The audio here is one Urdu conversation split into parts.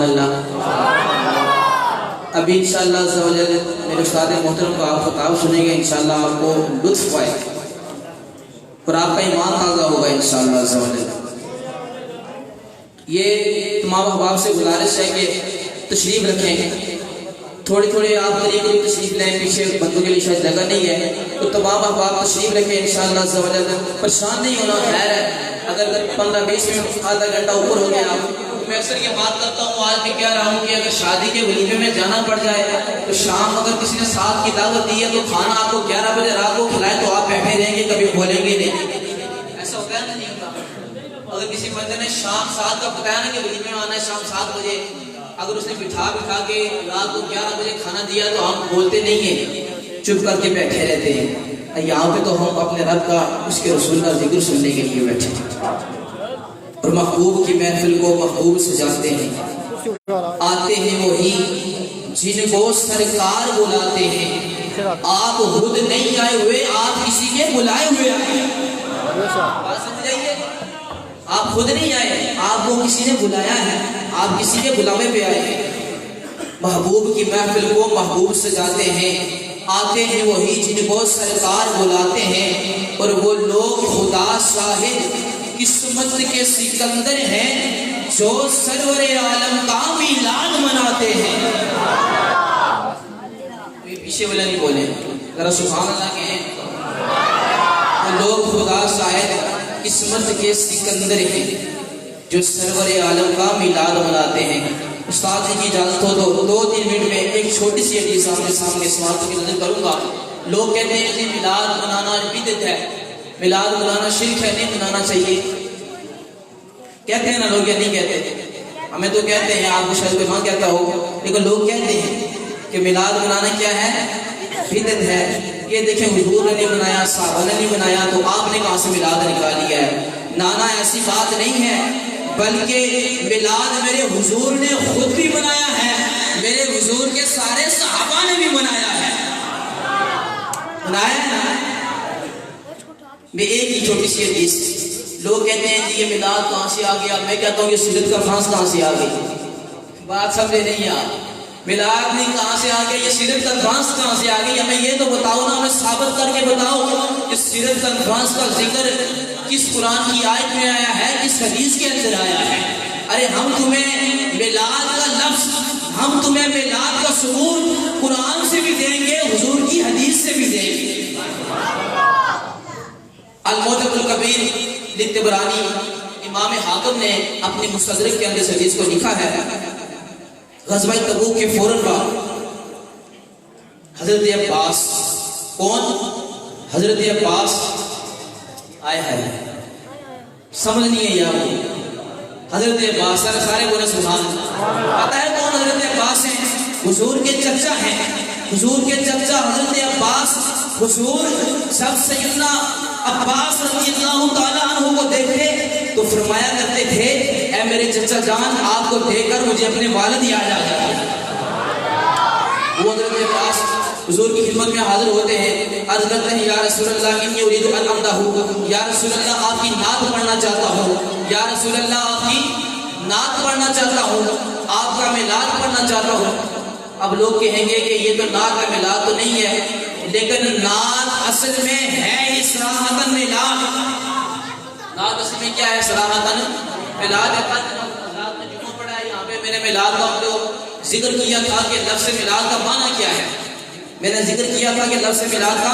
سبحان اللہ۔ ابھی انشاءاللہ میرے استاد محترم کو آپ خطاب سنیں گے، انشاءاللہ آپ کو لطف آئے اور آپ کا ایمان تازہ ہوگا انشاءاللہ۔ یہ تمام احباب سے گزارش ہے کہ تشریف رکھیں، تھوڑی آپ قریب تشریف لیں، پیچھے بندوں کے لیے شاید جگہ نہیں ہے، تو تمام احباب تشریف رکھیں انشاءاللہ۔ پریشان نہیں ہونا، خیر ہے اگر 15-20 منٹ آدھا گھنٹہ اوپر ہو گیا آپ۔ میں اکثر یہ بات کرتا ہوں، آج بھی کہہ رہا ہوں کہ اگر شادی کے ولیمے میں جانا پڑ جائے تو شام اگر کسی نے 7 کی دعوت دی ہے تو کھانا آپ کو 11 بجے رات کو کھلائے تو آپ بیٹھے رہیں گے، کبھی کھولیں گے نہیں۔ ایسا ہوتا ہے نا؟ نہیں ہوتا۔ اگر کسی بندے نے شام 7 کا بتایا نا کہ ولیمے میں آنا ہے شام 7 بجے، اگر اس نے بٹھا کے رات کو 11 بجے کھانا دیا تو ہم بولتے نہیں ہیں، چپ کر کے بیٹھے رہتے ہیں۔ یہاں پہ تو ہم اپنے رب کا، اس کے رسول کا ذکر سننے کے لیے بیٹھے ہیں اور محبوب کی محفل کو محبوب سجاتے ہیں۔ آتے ہیں وہی جن کو سرکار بلاتے ہیں، آپ خود نہیں آئے ہوئے، آپ کسی کے بلائے ہوئے آئے۔ بات سمجھائیے، آپ خود نہیں آئے، آپ کو کسی نے بلایا ہے، آپ کسی کے بلاوے پہ آئے ہیں۔ محبوب کی محفل کو محبوب سجاتے ہیں، آتے ہیں وہی جن کو سرکار بلاتے ہیں، اور وہ لوگ خدا شاہد قسمت کے سکندر ہیں جو سرور عالم کا میلاد مناتے ہیں۔ پیچھے والا نہیں بولے، ذرا سبحان اللہ کہیں۔ وہ لوگ خدا شاہد قسمت کے سکندر ہیں جو سرور عالم کا میلاد مناتے ہیں۔ استاد جی کی اجازت ہو تو 2-3 منٹ میں ایک چھوٹی سی حدیث سامنے سماعت کی نظر کروں گا۔ لوگ کہتے ہیں کہ میلاد منانا بدعت ہے، میلاد منانا شرک ہے، نہیں منانا چاہیے۔ کہتے ہیں نا لوگ، یا نہیں کہتے؟ ہمیں تو کہتے ہیں، آپ کو شاید کوئی ماں کہتا ہو، لیکن لوگ کہتے ہیں کہ میلاد منانا کیا ہے؟ بدعت ہے۔ یہ دیکھیں حضور نے نہیں بنایا، صحابہ نے نہیں بنایا، تو آپ نے کہاں سے میلاد نکال لیا ہے؟ نانا ایسی بات نہیں ہے، بلکہ میلاد میرے حضور نے خود بھی بنایا ہے، میرے حضور کے سارے صحابہ نے بھی بنایا ہے۔ بنایا ہے۔ میں ایک ہی چھوٹی سی حدیث، لوگ کہتے ہیں کہ یہ میلاد کہاں سے آ گیا، میں کہتا ہوں یہ سیرت کنفرنس کہاں سے آ گئی۔ بات سمجھے نہیں آپ؟ میلاد نہیں کہاں سے آ گیا، یہ سیرت کنفرنس کہاں سے آ گئی؟ ہمیں یہ تو بتاؤ نا، ہمیں ثابت کر کے بتاؤ کہ سیرت کنفرنس کا ذکر کس قرآن کی آیت میں آیا ہے، کس حدیث کے اندر آیا ہے۔ ارے ہم تمہیں میلاد کا لفظ، ہم تمہیں میلاد کا ثبوت قرآن سے بھی دیں گے، حضور کی حدیث سے بھی دیں گے۔ المعجم الکبیر للطبرانی، امام حاکم نے اپنی مستدرک کے اندر اس حدیث کو لکھا ہے۔ غزوہ تبوک کے فوراً بعد حضرت عباس، کون؟ حضرت عباس، آئے ہیں، سمجھ نہیں ہے یار، حضرت عباس، سارے بولے سبحان اللہ۔ پتہ ہے کون حضرت عباس ہیں؟ حضور کے چچا ہیں، حضور کے چچا حضرت عباس۔ حضور جب سیدنا عباس رضی اللہ تعالیٰ عنہ کو دیکھتے تو فرمایا کرتے تھے، اے میرے چچا جان، آپ کو دیکھ کر مجھے اپنے والد یاد آ جاتے ہیں۔ وہ حضرت عباس حضور کی خدمت میں حاضر ہوتے ہیں، عرض کرتے ہیں، یا رسول اللہ انی ارید ان امدحہ، یا رسول اللہ آپ کی نعت پڑھنا چاہتا ہوں، یا رسول اللہ آپ کی نعت پڑھنا چاہتا ہوں، آپ کا میلاد پڑھنا چاہتا ہوں۔ اب لوگ کہیں گے کہ یہ تو نعت کا میلاد تو نہیں ہے، لیکن نعت اصل میں ہے ہی صراحتاً میلاد۔ نعت اصل میں کیا ہے؟ صراحتاً میلاد ہے۔ رات میں جمعہ پڑھا ہے، یہاں پہ میں نے میلاد کا ذکر کیا تھا کہ لفظ میلاد کا معنی کیا ہے، میں نے ذکر کیا تھا کہ لفظ میلاد کا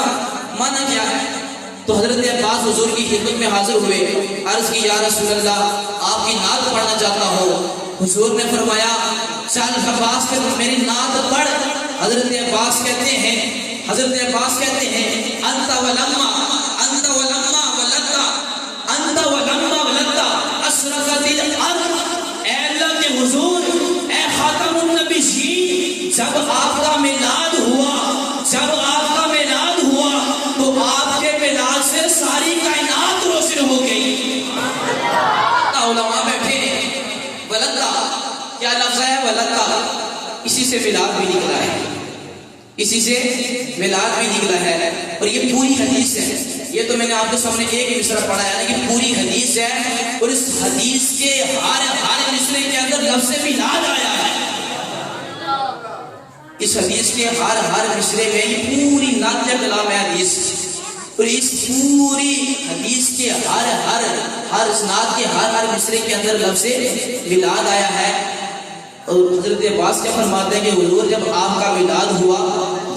معنی کیا ہے۔ تو حضرت عباس حضور کی خدمت میں حاضر ہوئے، عرض کی، یا رسول اللہ آپ کی نعت پڑھنا چاہتا ہوں۔ حضور نے فرمایا، چل عباس کہ میری نعت پڑھ۔ حضرت عباس کہتے ہیں، حضرت عباس کہتے ہیں، انت ولما انت ولما ولدتا انت ولما ولدتا اشرقت الارض۔ اے اللہ کے حضور، اے خاتم النبیین، جب آپ کا میلاد ہوا، جب آپ کا میلاد ہوا تو آپ کے میلاد سے ساری کائنات روشن ہو گئی۔ علماء بیٹھے ہیں، ولدتا کیا لفظ ہے؟ ولدتا، اسی سے میلاد بھی نکلا ہے، اسی سے میلاد بھی نکلا ہے۔ اور یہ پوری حدیث ہے، یہ تو میں نے آپ کے سامنے ایک مصرع پڑھا ہے، لیکن پوری حدیث ہے، اور اس حدیث کے ہر مصرع کے اندر لفظ میلاد آیا ہے۔ اس حدیث کے ہر مصرے میں یہ پوری ناطق کلام ہے حدیث، اور اس پوری حدیث کے ہر اسناد کے ہر مصرے کے اندر لفظ میلاد آیا ہے۔ اور حضرت عباس کیا فرماتے ہیں کہ حضور جب آپ کا میلاد ہوا،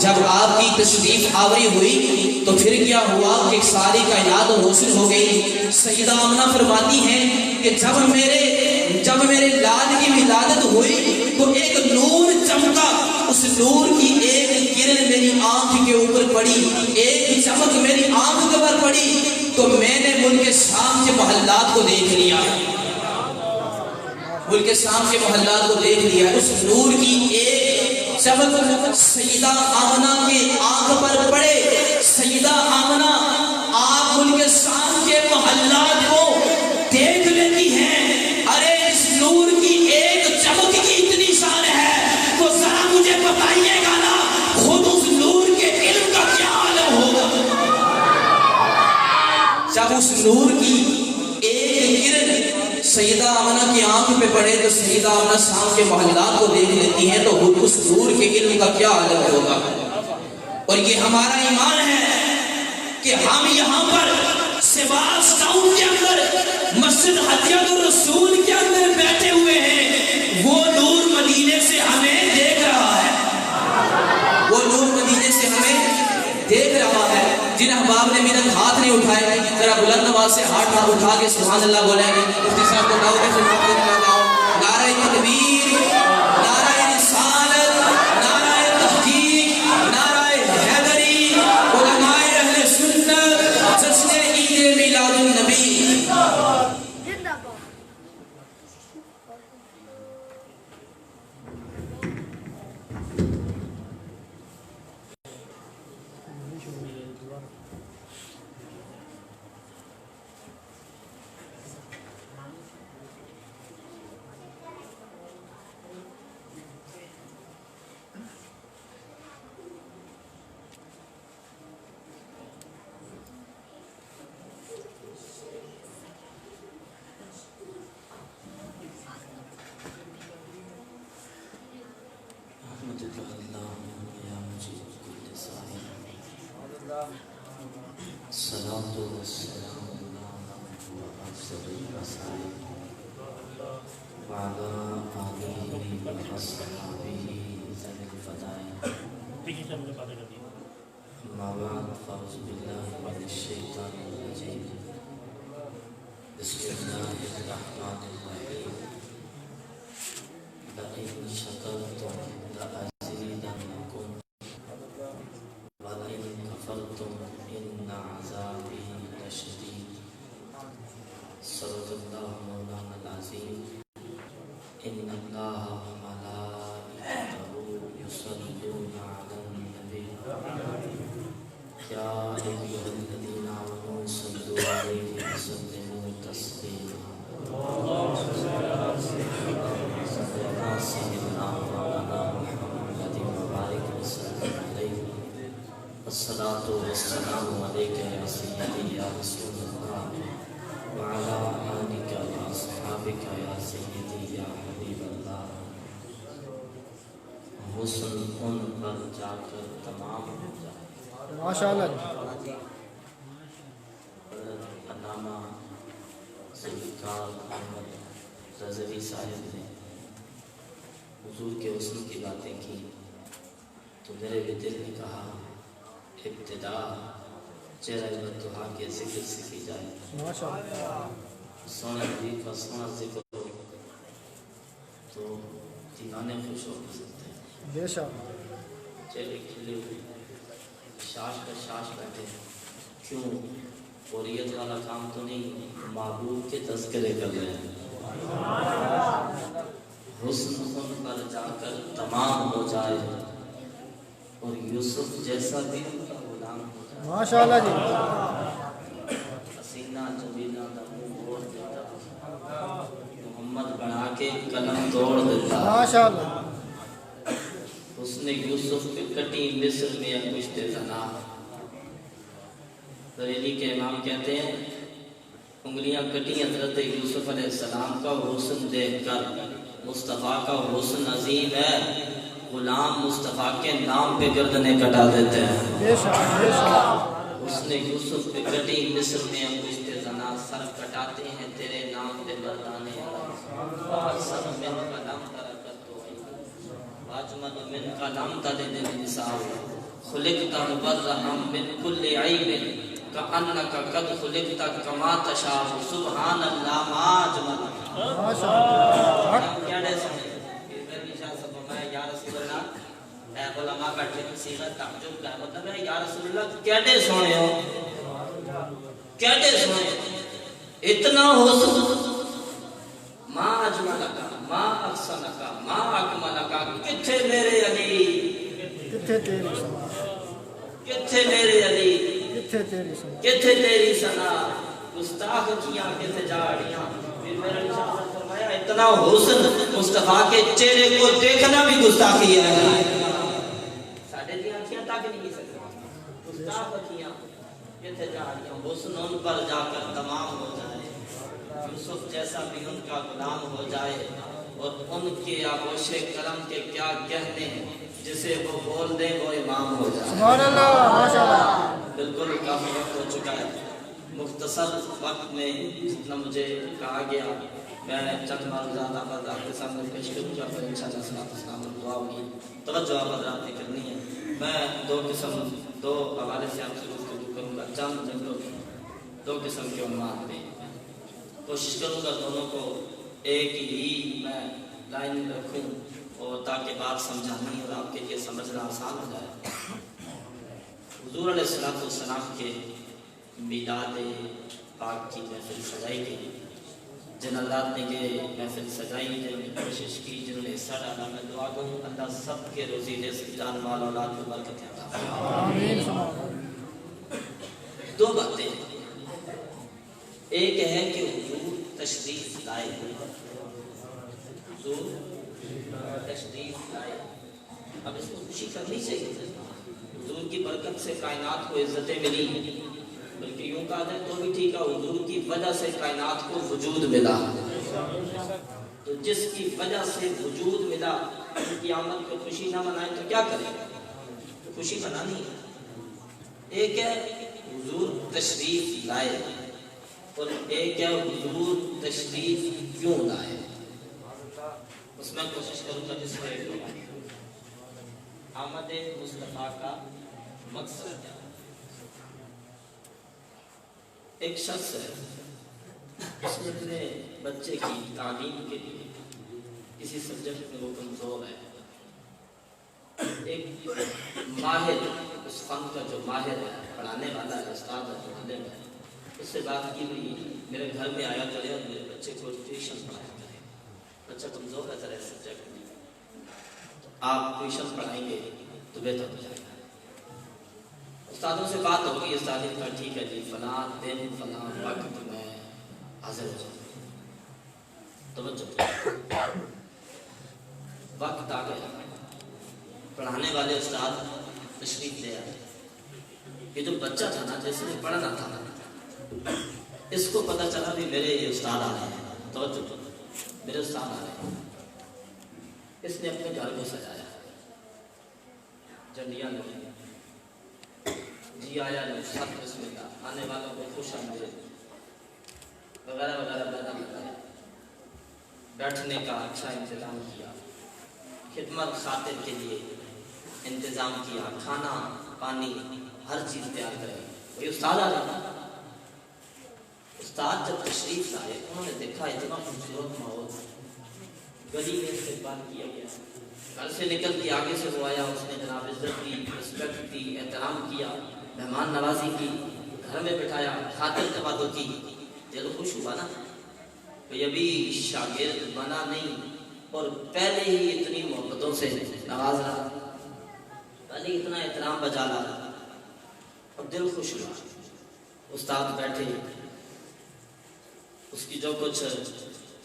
جب آپ کی تشریف آوری ہوئی تو پھر کیا ہوا کہ ساری کائنات روشن ہو گئی۔ سیدہ آمنہ فرماتی ہیں کہ جب میرے لال کی ولادت ہوئی تو ایک نور چمکا، اس نور کی ایک کرن میری آنکھ کے اوپر پڑی، ایک چمک میری آنکھ کے اوپر پڑی تو میں نے ملک شام کے محلات کو دیکھ لیا، ملک شام کے محلات کو دیکھ لیا۔ اس نور کی ایک چمک سیدہ آمنہ کے آنکھ پر پڑے، سیدہ آمنہ آپ ملک شام کے محلات کو دیکھ لیتی ہیں۔ ارے اس نور کی ایک چمک کی اتنی شان ہے تو ذرا مجھے بتائیے گا نا، خود اس نور کے علم کا کیا عالم ہوگا؟ جب اس نور کی ایک کرن سیدہ آمنہ کی آنکھ پہ پڑے تو سیدہ آمنہ شام کے محلات کو دیکھ لیتی ہیں، تو اس نور کے علم کا کیا عالم ہوگا؟ اور یہ ہمارا ایمان ہے کہ ہم یہاں پر سواس ٹاؤن کے اندر مسجد حجت الرسول کے اندر بیٹھے ہوئے ہیں، وہ نور مدینے سے ہمیں دیکھ رہا ہے، وہ نور مدینے سے ہمیں دیکھ رہا ہے۔ جن احباب نے میرا ہاتھ نہیں اٹھائے ذرا بلند آواز سے ہاتھ اٹھا کے سبحان اللہ بولیں گے۔ مفتی صاحب کو دعوت سے خطاب دینا چاہتا ہوں۔ نعرہ تکبیر، نعرہ رسالت، نعرہ تحقیق، نعرہ حیدری، علماء اہل سنت، جشن عید میلاد النبی۔ ماشاءاللہ علامہ ذوالفقار احمد رضوی صاحب نے حضور کے حسن کی باتیں کی تو میرے بھی دل نے کہا ابتدا چہرہ بطحا کے ذکر سے کی جائے۔ ماشاءاللہ سونے نبی کا سونا ذکر ہو تو دیوانے خوش ہو سکتے ہیں۔ بے شک چہرے کھلے ہوئے شاش کا شاش بیٹھے، کیوں اوریت والا کام تو نہیں، محبوب کے تذکرے کر رہے ہیں۔ حسن ان پر جا کر تمام ہو جائے اور یوسف جیسا بھی ان کا غلام ہو جائے۔ ماشاءاللہ جی حسینہ جمیلہ دا منہ موڑ دیتا، محمد بنا کے قلم توڑ دیتا۔ ماشاءاللہ حسن یوسف کے کٹی مصر میں انگشت زنا۔ بریلی کے امام کہتے ہیں انگلیاں کٹی حضرت یوسف علیہ السلام کا حسن دیکھ کر، مصطفیٰ کا حسن عظیم ہے، غلام مصطفیٰ کے نام پہ گردنیں کٹا دیتے ہیں. بے شک بے شک اس نے یوسف پہ کٹی مصر میں انگشت زنا سر کٹاتے ہیں تیرے نام پہ مردانے سر من کا نام ترکت تو واجمل من کا نام تلد النساء خلقت مبرحا من کل عیب کأنک قد خلقت کما تشاء سبحان اللہ ما اجمل ماشاء اللہ کیڑے سنے میری شاہ صاحب میں یا رسول اللہ اے علماء بیٹھے صیغت تعجب کا مطلب ہے یا رسول اللہ کیڑے سونے ہو کیڑے سونے اتنا حسن ما اجملک ما احسنک ما اکملک کتھے میرے علی کتھے تیری سنا کتھے میرے علی کتھے تیری سنا کتھے تیری سنا گستاخ کیاں کتھے جاڑیاں پھر میرا نشان نے فرمایا اتنا حسن مصطفیٰ کے چہرے کو دیکھنا بھی گستاخی ہے ساڑھے دی آنکھیاں تک نہیں سکتے گستاخ کیاں کتھے جاڑیاں حسن ان پر جا کر تمام ہو جائے یوسف جیسا بھی ان کا غلام ہو جائے اور ان کے آغوش کرم کے کیا کہنے جسے وہ بول دے وہ امام ہو جائے سبحان اللہ ماشاء اللہ بالکل کافی وقت ہو چکا ہے مختصر وقت میں جتنا مجھے کہا گیا میں چند معروضات آپ حضرات کے سامنے پیش کروں گا پھر انشاءاللہ صلاۃ السلام اور دعا ہوگی توجہ آپ حضرات نے کرنی ہے میں دو حوالے سے آپ سے گفتگو کروں گا چند جملوں دو قسم کے عنوان پہ کوشش کروں گا دونوں کو ایک ہی میں لائن میں رکھوں اور تاکہ بات سمجھانی اور آپ کے لیے سمجھنا آسان ہو جائے حضور علیہ السلام کے میلاد پاک کی محفل سجائی گئی جن حضرات نے یہ محفل سجائی جنہوں نے کوشش کی جنہوں نے حصہ ڈالا میں دعا کروں اللہ سب کے روزی رزق جان مال اولاد میں برکت عطا فرمائے آمین سبحان دو باتیں ایک ہے کہ حضور تشریف لائے حضور تشریف لائے اب اس کو خوشی کرنی چاہیے حضور کی برکت سے کائنات کو عزتیں ملی بلکہ یوں کہا جائے تو بھی ٹھیک ہے حضور کی وجہ سے کائنات کو وجود ملا تو جس کی وجہ سے وجود ملا ان کی آمد کو خوشی نہ منائیں تو کیا کریں تو خوشی منانی ہے ایک ہے حضور تشریف لائے اور ایک ہے حضور تشریف کیوں لائے اس میں کوشش کروں گا جس میں آمد مصطفیٰ کا مقصد کیا ایک شخص ہے اس میں اپنے بچے کی تعلیم کے لیے کسی سبجیکٹ میں وہ کمزور ہے ایک ماہر اس فن کا جو ماہر ہے پڑھانے والا ہے استاد ہے جو علم ہے اس سے بات کی ہوئی میرے گھر میں آیا کرے اور میرے بچے کو ٹیوشن پڑھایا کرے بچہ کمزور ہے ذرا سبجیکٹ میں تو آپ ٹیوشن پڑھائیں گے تو بہتر ہو جائے گا استادوں سے بات ہوگی استاد کا ٹھیک ہے جی فلاں دن فلاں وقت میں حاضر ہو جاؤں توجہ وقت آ گیا پڑھانے والے استاد تشریف لے آئے یہ جو بچہ تھا نا جیسے نے پڑھنا تھا اس کو پتہ چلا بھی میرے یہ استاد آ رہے ہیں توجہ میرے استاد آ رہے ہیں اس نے اپنے گھر کو سجایا جھنڈیاں لگی جی آیا نہیں سب بسم اللہ آنے والوں کو خوش آمدید وغیرہ وغیرہ پیدا لگایا بیٹھنے کا اچھا انتظام کیا خدمت خاطر کے لیے انتظام کیا کھانا پانی ہر چیز تیار کری کوئی استاد آ رہا استاد جب تشریف لائے انہوں نے دیکھا اتنا خوبصورت ماحول گلی میں استقبال کیا گیا گھر سے نکل کے آگے سے وہ آیا اس نے جناب عزت کی رسپیکٹ کی احترام کیا مہمان نوازی کی گھر میں بٹھایا خاطر تبادل کی دل خوش ہوا نا کوئی ابھی شاگرد بنا نہیں اور پہلے ہی اتنی محبتوں سے نواز رہا پہلے اتنا احترام بجا رہا اور دل خوش ہوا استاد بیٹھے اس کی جو کچھ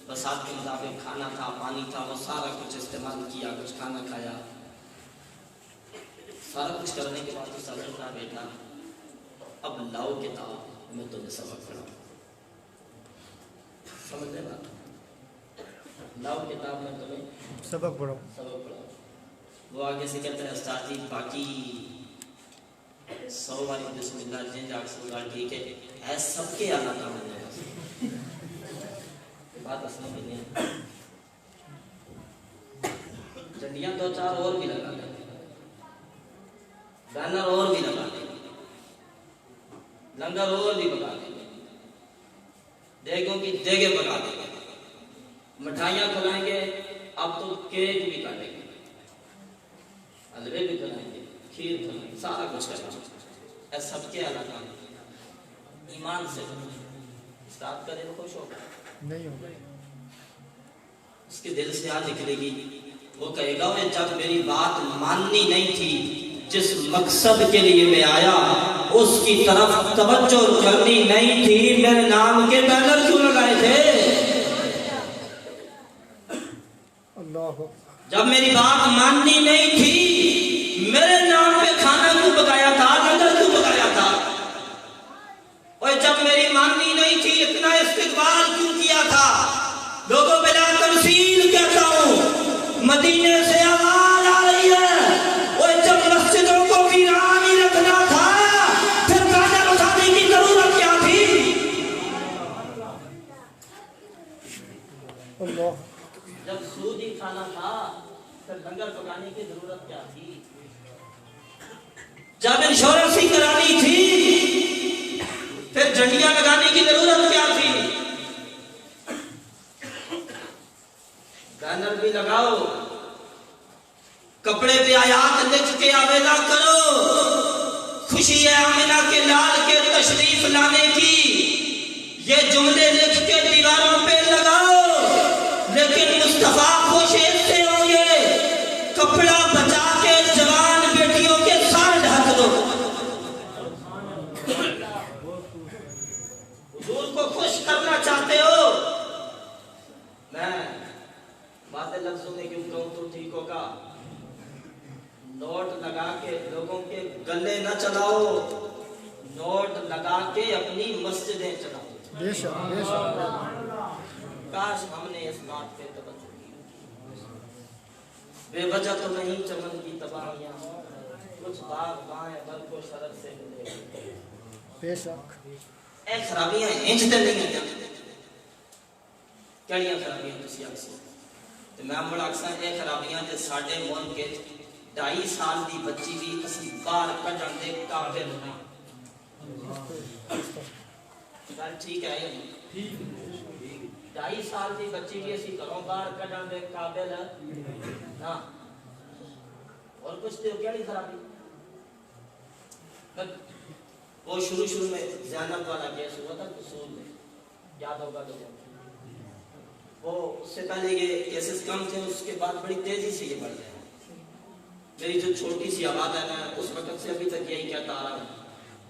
بساط کے مطابق کھانا تھا پانی تھا وہ سارا کچھ استعمال کیا کچھ کھانا کھایا سارا کچھ کرنے کے بعد استاد اٹھا بیٹھا اب لاؤ کتاب میں تمہیں سبق پڑھاؤں سمجھ لے بات لاؤ کتاب میں تمہیں سبق پڑھو سبق پڑھاؤں وہ آگے سے کہتا ہے استاد جی باقی 100 والی بسم اللہ جن جاگ سے گال ٹھیک ہے ایس سب کے آنا کام ہے بات اصلی میں نہیں جنڈیاں 2-4 اور بھی لگا دیں بینر اور بھی لگا دیں لنگر اور بھی پکا دیں دیگوں کی دیگیں پکا دیں مٹھائیاں کھلائیں گے اب تو کیک بھی کاٹیں گے حلوے بھی کھلائیں گے کھیر کھلائیں گے سارا کچھ کریں گے سب کے علاقہ ایمان سے استاد کا دل خوش ہوگا نہیں ہوگا اس کے دل سے آ نکلے گی وہ کہے گا میں جب میری بات ماننی نہیں تھی جس مقصد کے لیے میں آیا اس کی طرف توجہ کرنی نہیں تھی میرے نام کے بینر کیوں لگائے تھے اللہ جب میری بات ماننی نہیں تھی میرے نام پہ کھانا کیوں پکایا تھا لنگر کیوں پکایا تھا اور جب میری ماننی نہیں تھی اتنا استقبال کیوں کیا تھا لوگوں بلا تمثیل کہتا ہوں مدینے سے آواز آ رہی ہے اور جب مسجدوں کو ویران ہی رکھنا تھا پھر بینر اٹھانے کی ضرورت کیا تھی اللہ جب سود ہی کھانا تھا پھر لنگر پکانے کی ضرورت کیا تھی جب انشورنس ہی کرانی تھی پھر جھنڈیاں لگانے کی ضرورت کیا تھی بینر بھی لگاؤ کپڑے پہ آیات لکھ کے آویزہ کرو خوشی ہے آمنہ کے لال کے تشریف لانے کی یہ جملے لکھ کے دیواروں پہ لگاؤ لیکن مصطفیٰ خوش سے ہوں گے کپڑا بچا کے جوان بیٹیوں کے سار ڈھک دو حضور کو خوش کرنا چاہتے ہو میں باتیں لفظوں میں کیوں کہوں تو ٹھیک ہوگا نوٹ لگا کے لوگوں کے گلے نہ چلاؤ نوٹ لگا کے اپنی مسجدیں چلاؤ بے شک کاش ہم نے اس بات پہ توجہ کی بے وجہ تو نہیں چمن کی تباہیاں کچھ باغ بائیں بل کو شرط سے ملے بے شک اے خرابیاں انجتے نہیں ہیں کیڑیاں خرابیاں تسی اکثر تو میں بڑا اکثر اے خرابیاں تے ساڈے ملک کے 2.5 سال دی بچی بھی اسی باہر کڈن دے قابل نہیں گل ٹھیک ہے یا نہیں 2.5 سال دی بچی بھی اسی گھروں باہر کڈن دے قابل نہ اور کچھ تے کیڑی خرابی وہ شروع میں زینب والا کیس ہوا تھا قصور میں یاد ہوگا تو وہ اس سے پہلے یہ کیسز کم تھے اس کے بعد بڑی تیزی سے یہ بڑھ گئے میری جو چھوٹی سی آواز ہے میں اس وقت سے ابھی تک یہی کہتا آ رہا ہوں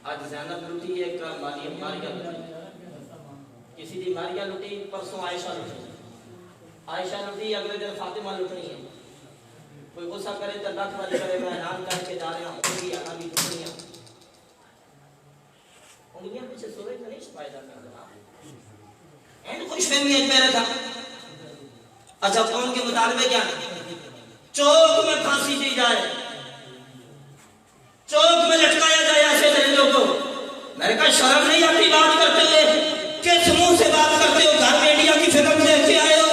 آج زینب لٹی ایک ماریہ لٹی کسی دی ماریہ لٹی پرسوں عائشہ لٹی اگلے دن فاطمہ لٹنی ہے کوئی غصہ کرے تو لکھ والی کرے میں اعلان کر کے جا رہا ہوں انگلی آنا بھی لٹنیاں انگلیاں پیچھے سورج کا نہیں فائدہ کر رہا اینڈ خوش فہمی ہے میرا تھا اچھا قوم کے مطالبے کیا چوک میں پھانسی دی جائے چوک میں لٹکایا جائے ایسے درندوں کو میں نے کہا شرم نہیں آتی بات کرتے ہوئے کس منہ سے بات کرتے ہو گھر میں انڈیا کی فلم دیکھ کے آئے ہو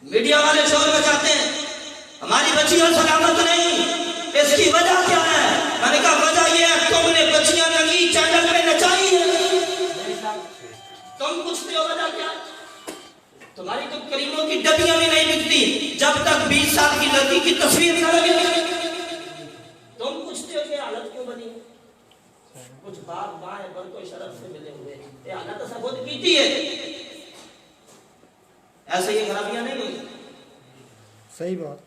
میڈیا والے شور مچاتے ہیں ہماری بچیاں سلامت نہیں اس کی وجہ کیا ہے میں نے کہا وجہ یہ ہے تم نے بچیاں ننگی چینل پہ نچائی ہے تم پوچھتے ہو وجہ کیا تمہاری تو کریموں کی ڈبیاں بھی نہیں بکتی جب تک 20 سال کی لڑکی کی تصویر نہ لگے تم پوچھتے ہو کہ حالت کیوں بنی کچھ باپ بائیں پر کوئی شرف سے ملے ہوئے یہ حالت ایسا خود کیتی ہے ایسے یہ خرابیاں نہیں ہوئی صحیح بات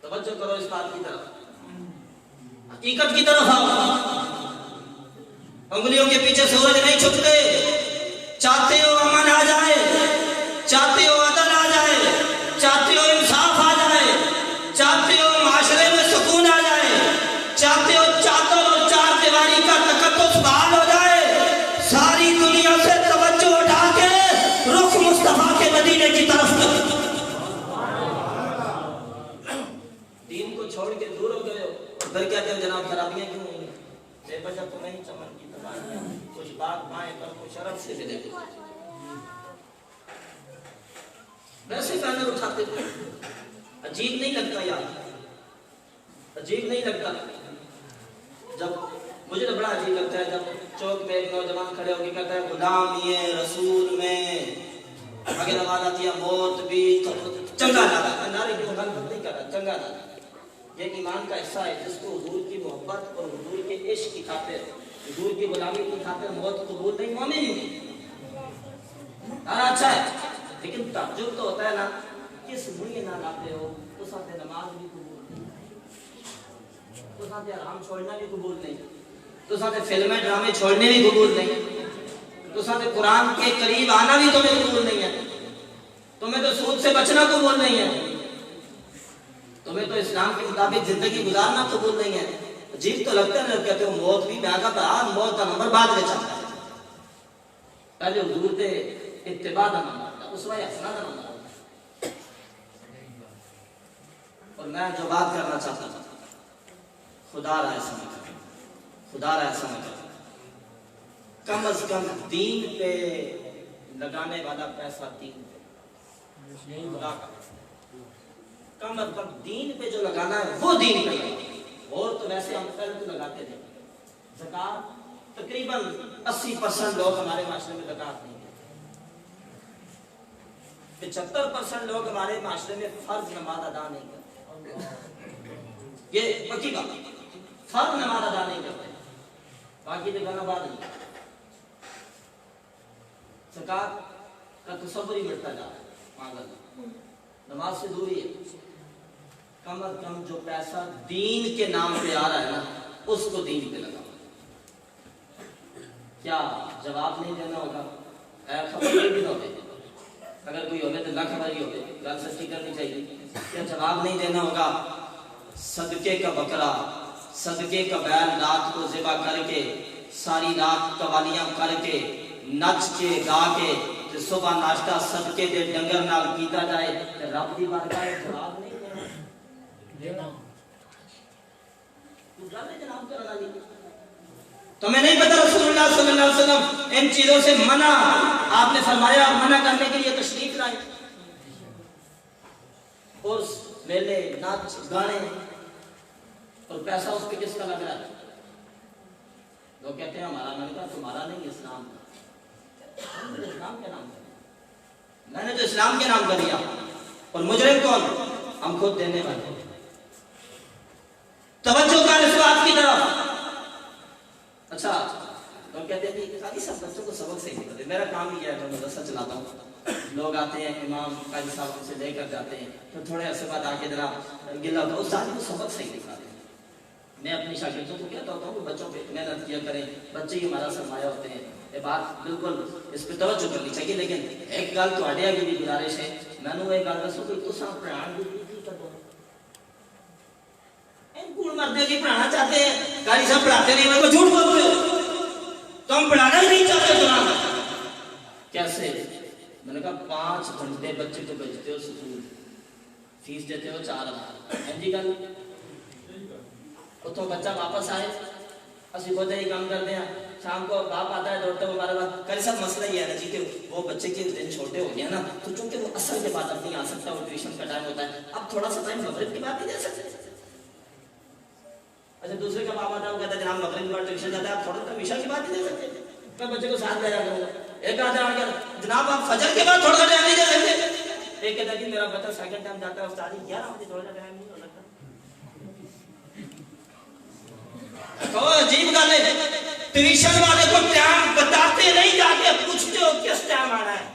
توجہ کرو اس بات کی طرف حقیقت کی طرف آؤ انگلیوں کے پیچھے سورج نہیں چھپتے چاہتے ہو امن آ جائے چاہتے ہو عدل آ جائے چاہتے ہو انصاف آ جائے چاہتے ہو معاشرے میں سکون آ جائے چاہتے ہو چادر اور چار دیواری کا تقدس بحال ہو جائے ساری دنیا سے توجہ اٹھا کے رخ مصطفیٰ کے مدینے کی طرف کر تو نہیں چمن کی تباہی کچھ بات بائیں کر کو شرف سے ملے ویسے بینر اٹھاتے تھے عجیب نہیں لگتا یار عجیب نہیں لگتا جب مجھے تو بڑا عجیب لگتا ہے جب چوک پہ ایک نوجوان کھڑے ہو کے کہتا ہے غلامی رسول میں آگے نماز آتی ہے موت بھی چنگا دادا نعرے کی مخالفت نہیں کر رہا چنگا دادا یہ ایمان کا حصہ ہے جس کو حضور کی محبت اور حضور کے عشق کی خاطر حضور کی غلامی کی خاطر موت قبول نہیں مومن نہیں اچھا ہے لیکن تعجب تو ہوتا ہے نا کس بڑی نہ لاتے ہو تو ساتھ نماز بھی قبول نہیں تو ساتھ آرام چھوڑنا بھی قبول نہیں تو ساتھ فلمیں ڈرامے چھوڑنے بھی قبول نہیں تو ساتھ قرآن کے قریب آنا بھی تمہیں قبول نہیں ہے تمہیں تو سود سے بچنا قبول نہیں ہے تمہیں تو اسلام کے مطابق زندگی گزارنا قبول نہیں ہے عجیب تو لگتا ہے کہتے ہو موت بھی میں آگا پڑا موت کا نمبر بعد میں چاہتا ہے پہلے حضور دے اتباع کا نمبر اس وقت حسنہ کا نمبر اور میں جو بات کرنا چاہتا تھا خدا رائے سمجھ خدا رائے سمجھ کم از کم دین پہ لگانے والا پیسہ دین پہ خدا کا کم از کم دین پہ جو لگانا ہے وہ دین پہ لگانا اور تو ویسے ہم پہلے تو لگاتے تھے زکات تقریباً 80% لوگ ہمارے معاشرے میں زکات نہیں دیتے 75% لوگ ہمارے معاشرے میں فرض نماز ادا نہیں کرتے یہ پکی بات فرض نماز ادا نہیں کرتے باقی جگہ بات نہیں زکات کا تصور ہی مٹتا جا رہا ہے نماز سے دوری ہے کم از کم جو پیسہ دین کے نام پہ آ رہا ہے نا اس کو دین پہ لگا کیا جواب نہیں دینا ہوگا خبر بھی نہ ہوتے اگر کوئی ہوتے تو نہ خبر ہی ہوتے گل سچی کرنی چاہیے کیا جواب نہیں دینا ہوگا صدقے کا بکرا صدقے کا بیل رات کو ذبح کر کے ساری رات قوالیاں کر کے نچ کے گا کے صبح ناشتہ صدقے دے ڈنگر نال کیتا جائے رب دی بارگاہ میں جواب نہیں دینا تمہیں نہیں پتا رسول اللہ صلی اللہ علیہ وسلم ان چیزوں سے منع آپ نے فرمایا اور منع کرنے کے لیے تشریف لائے اور میلے ناچ گانے اور پیسہ اس پہ کس کا لگ رہا ہے لوگ کہتے ہیں ہمارا من کا تمہارا نہیں اسلام کا اسلام کے نام میں نے تو اسلام کے نام کر دیا اور مجرم کون ہم خود دینے والے توجہ کر اس بات کی طرف اچھا لوگ کہتے ہیں کہ قاضی صاحب بچوں کو سبق صحیح نہیں پڑھتے میرا کام ہی ہے میں مدرسہ چلاتا ہوں لوگ آتے ہیں امام قاضی صاحب سے لے کر جاتے ہیں تو تھوڑے عرصے بعد آ کے ذرا گلا ہوتا ہے استاد کو سبق صحیح نہیں پڑھاتے میں اپنی شاگردوں کو کہتا ہوتا ہوں کہ بچوں پہ محنت کیا کریں بچے ہی ہمارا سرمایہ ہوتے ہیں یہ بات بالکل اس پہ توجہ کرنی چاہیے لیکن ایک گل تو آڈیا کی بھی گزارش ہے میں نے ایک گل دسو کہ تساں پڑھان دی کی کر دو ان کوڑ مردے کی پڑھانا چاہتے ہیں قاری صاحب پڑھاتے نہیں میں کو جھوٹ بولتے ہو تم پڑھانا ہی نہیں چاہتے قرآن کیسے میں نے کہا 5 گھنٹے بچے کو بھیجتے ہو سکول فیس دیتے ہو 4,000 جی گل اتوں بچہ واپس آئے اسی بہت ہی کام کرتے ہیں شام کو باپ آتا ہے دوڑتے ہمارے پاس کل سب مسئلہ یہ ہے نا جی کہ وہ بچے کے دن چھوٹے ہو گئے نا تو چونکہ وہ اثر کے بعد اب نہیں آ سکتا وہ ٹیوشن کا ٹائم ہوتا ہے اب تھوڑا سا ٹائم مغرب کی بات نہیں دے سکتے اچھا دوسرے کا باپ آتا ہے وہ کہتا ہے جناب مغرب کی بات ٹیوشن جاتا ہے آپ تھوڑا سا عشاء کی بات نہیں دے سکتے میں بچے کو ساتھ لے جاتا ہوں ایک آتا ہے جناب آپ فجر کے بعد تھوڑا سا ٹائم نہیں دے سکتے ایک کہتا ہے کہ میرا بچہ سیکنڈ ٹائم جاتا ہے استاد 11 بجے تھوڑا سا ٹائم نہیں ہو سکتا تو عجیب گل ہے ٹیوشن والے کو ٹائم بتاتے نہیں جا کے پوچھتے ہو کس ٹائم آنا ہے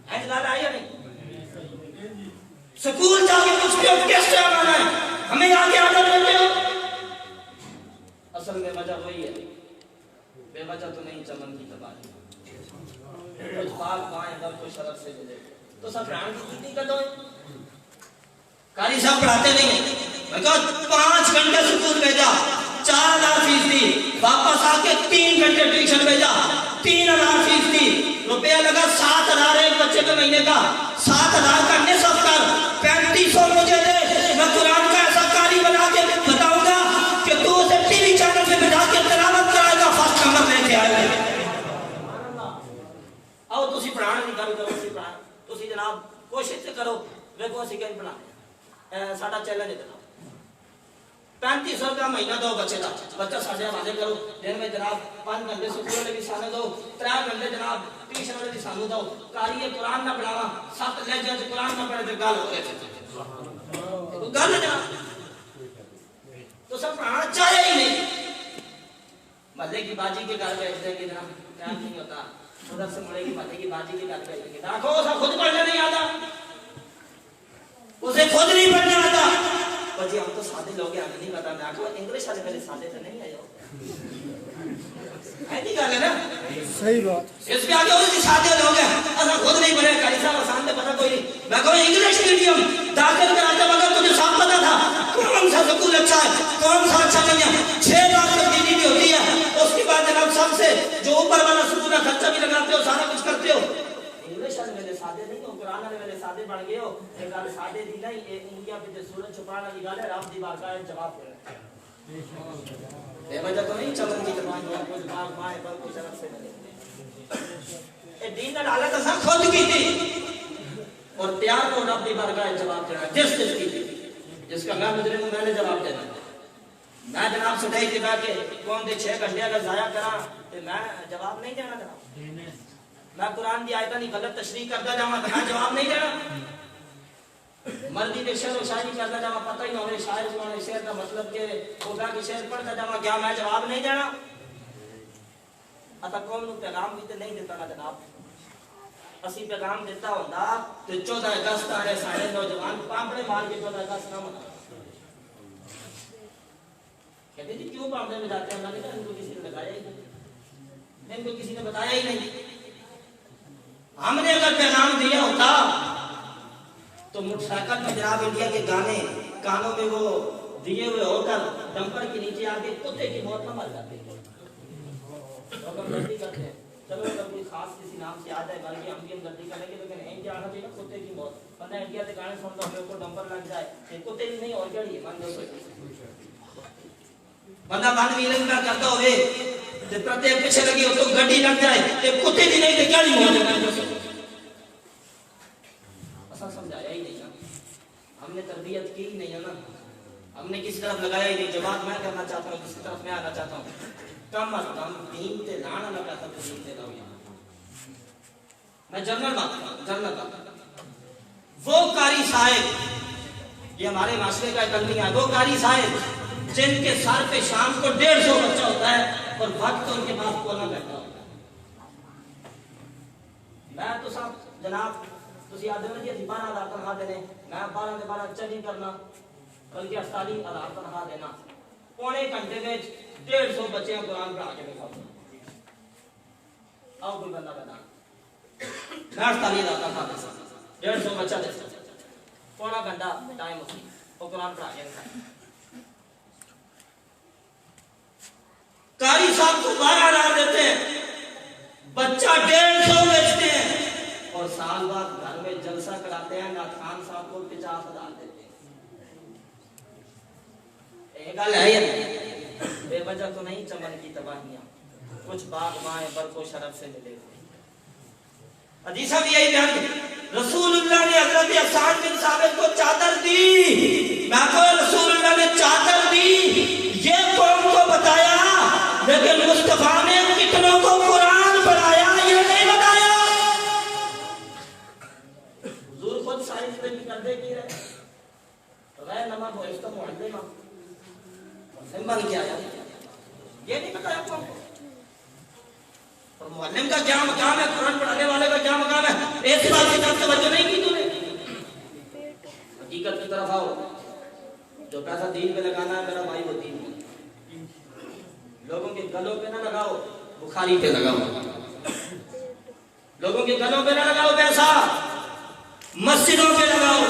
ایسا گل آئی یا نہیں سکول جا کے پوچھتے ہو کس ٹائم آنا ہے ہمیں آگے عادت دیتے ہو اصل میں وجہ وہی ہے بے وجہ تو نہیں چمن کی تباہی کچھ پاک بائیں اگر کوئی شرف سے ملے تو سب پڑھان کی کتنی کر دو قاری صاحب پڑھاتے نہیں میں کہا 5 گھنٹے سکول بھیجا 4,000 فیس دی واپس آ کے 3 گھنٹے ٹیوشن بھیجا 3,000 فیس دی روپیہ لگا 7,000 ایک بچے کے مہینے کا 7,000 کا نصف کر 3500 مجھے دے میں قرآن کا ایسا قاری بنا کے بتاؤں گا کہ تو اسے ٹی وی چینل پہ بٹھا کے تلاوت کرا کوشش کرو دیکھو اسی کہیں بنا ساڈا چیلنج ہے 3500 روپیہ مہینہ دو بچے کا بچہ ساڈے حوالے کرو دن میں جناب 5 گھنٹے سکول والے بھی سانو دو 3 گھنٹے جناب ٹیوشن والے بھی سانو دو قاری قرآن نہ پڑھاوا 7 لہجے سے قرآن نہ پڑھے تو گل ہو رہے گل جناب تو سب پڑھانا چاہے ہی نہیں محلے کی باجی کے گھر بیٹھ دیں گے جناب ٹائم نہیں ہوتا ادھر سے مڑے گی محلے کی باجی کے گھر بیٹھ دیں گے دیکھو اسے خود پڑھنے نہیں آتا اسے خود نہیں پڑھنے آتا جی ہم تو سادے لوگ ہیں ہمیں نہیں پتا میں آخر انگلش والے میرے سادے سے نہیں آئے ہو ایسی گل ہے نا صحیح بات اس پہ آگے وہ سادے لوگ ہیں اصلا خود نہیں پڑھے قاری صاحب آسان سے پتا کوئی نہیں میں کہوں انگلش میڈیم داخل کراتا مگر تجھے صاف پتا تھا کون سا سکول اچھا ہے کون سا اچھا نہیں ہے 6 لاکھ تک ڈی بھی ہوتی ہے اس کے بعد جناب سب سے جو اوپر والا سکول ہے خرچہ بھی لگاتے ہو سارا کچھ کرتے ہو انگلش والے میرے سادے نہیں ہو قرآن والے میرے سادے بن گئے ہو ایک گل سادے دی نہیں ایک انگلیاں پہ سورج چھپانے والی گل ہے رب دی بارگاہ میں جواب دینا بے وجہ تو نہیں چمن کی زبان میں کچھ باغ مائے پر کچھ طرف سے ملے اے دین کا حالت اساں خود کی تھی اور تیار کو رب دی بارگاہ میں جواب دینا جس کی تھی جس کا میں مجرم میں نے جواب دینا میں جناب سٹائی کے بیٹھ کے کون دے 6 گھنٹے اگر ضائع کرا تو میں جواب نہیں دینا جناب میں قرآن کی آیتیں نہیں غلط تشریح کرتا جاؤں تو میں جواب نہیں دینا مرضی کے شعر و شاعری کرتا جاؤں پتہ ہی نہ ہوئے شاعر کون ہے شعر کا مطلب کہ ہوگا کہ شعر پڑھتا جاؤں کیا میں جواب نہیں دینا اتا قوم نو پیغام بھی تو نہیں دیتا نا جناب اسی پیغام دیتا ہوتا تو 14 اگست آنے سارے نوجوان پامپڑے مار کے 14 اگست نہ منا کہتے جی کیوں پامپڑے میں جاتے ہیں اللہ نے کہا ان کو کسی نے بتایا ہی نہیں ان کو کسی نے بتایا ہی نہیں ہم نے اگر پیغام دیا ہوتا تو موٹر سائیکل میں جناب انڈیا کے گانے کانوں میں وہ دیے ہوئے ہو کر ڈمپر کے نیچے آ کے کتے کی موت نہ مر جاتے لوگ ہم غلطی کرتے ہیں چلو اگر کوئی خاص کسی نام سے آ جائے بلکہ ہم بھی ہم غلطی کریں گے لیکن انڈیا آنا چاہیے کتے کی موت ورنہ انڈیا کے گانے سن لو ہمیں کو ڈمپر لگ جائے کتے بھی نہیں اور کیا من دو بندہ بن ویلنگ کا کرتا ہوئے پرتیک پیچھے لگی ہو تو گڈی لگ جائے کتے بھی نہیں تو کیا نہیں موت سمجھایا ہی نہیں نا ہم نے تربیت کی ہی نہیں ہے نا ہم نے کسی طرف لگایا ہی نہیں جواب میں کرنا چاہتا ہوں کسی طرف میں آنا چاہتا ہوں کم از کم دین تے لانا لگاتا تو دین تے لاؤ میں جنرل بات وہ قاری صاحب یہ ہمارے معاشرے کا ایک المیہ ہے وہ قاری صاحب جن کے سر پہ شام کو 150 بچہ ہوتا ہے اور وقت ان کے پاس کونا بیٹھا ہوتا ہے میں تو صاحب جناب تسی آدھے میں جی 12,000 تنخواہ دینے میں 12 کے 12 چلی کرنا بلکہ 48,000 تنخواہ دینا پونے گھنٹے میں 150 بچے قرآن پڑھا کے دکھاؤں آؤ کوئی بندہ بتا میں 48,000 تنخواہ دے سکتا 150 بچہ دے سکتا پونا گھنٹہ ٹائم ہوتی وہ قرآن پڑھا کے دکھاؤں قاری صاحب کو 12,000 دیتے ہیں بچہ 150 بیچتے ہیں اور سال بعد گھر میں جلسہ کراتے ہیں نعت خان صاحب کو 50,000 دیتے ہیں ایک گل ہے یہ بے وجہ تو نہیں چمن کی تباہیاں کچھ باغ مائے برق و شرف سے ملے حدیثہ بھی یہی بیان رسول اللہ نے حضرت حسان بن ثابت کو چادر دی میں کو رسول اللہ نے چادر دی یہ قوم کو بتایا لیکن مصطفیٰ نے کتنوں کو قرآن پڑھایا یہ نہیں بتایا حضور خود ساری زندگی کردے کی رہے غیر نما بوئستہ معلمہ بن کیا ہے یہ نہیں بتایا قوم کو اور معلم کا کیا مقام ہے قرآن پڑھانے والے کا کیا مقام ہے ایسی بات کی طرف توجہ نہیں کی تو نے حقیقت کی طرف آؤ جو پیسہ دین پہ لگانا ہے میرا بھائی وہ دین ہے لوگوں کے گلوں پہ نہ لگاؤ بخاری پہ لگاؤ لوگوں کے گلوں پہ نہ لگاؤ پیسہ مسجدوں پہ لگاؤ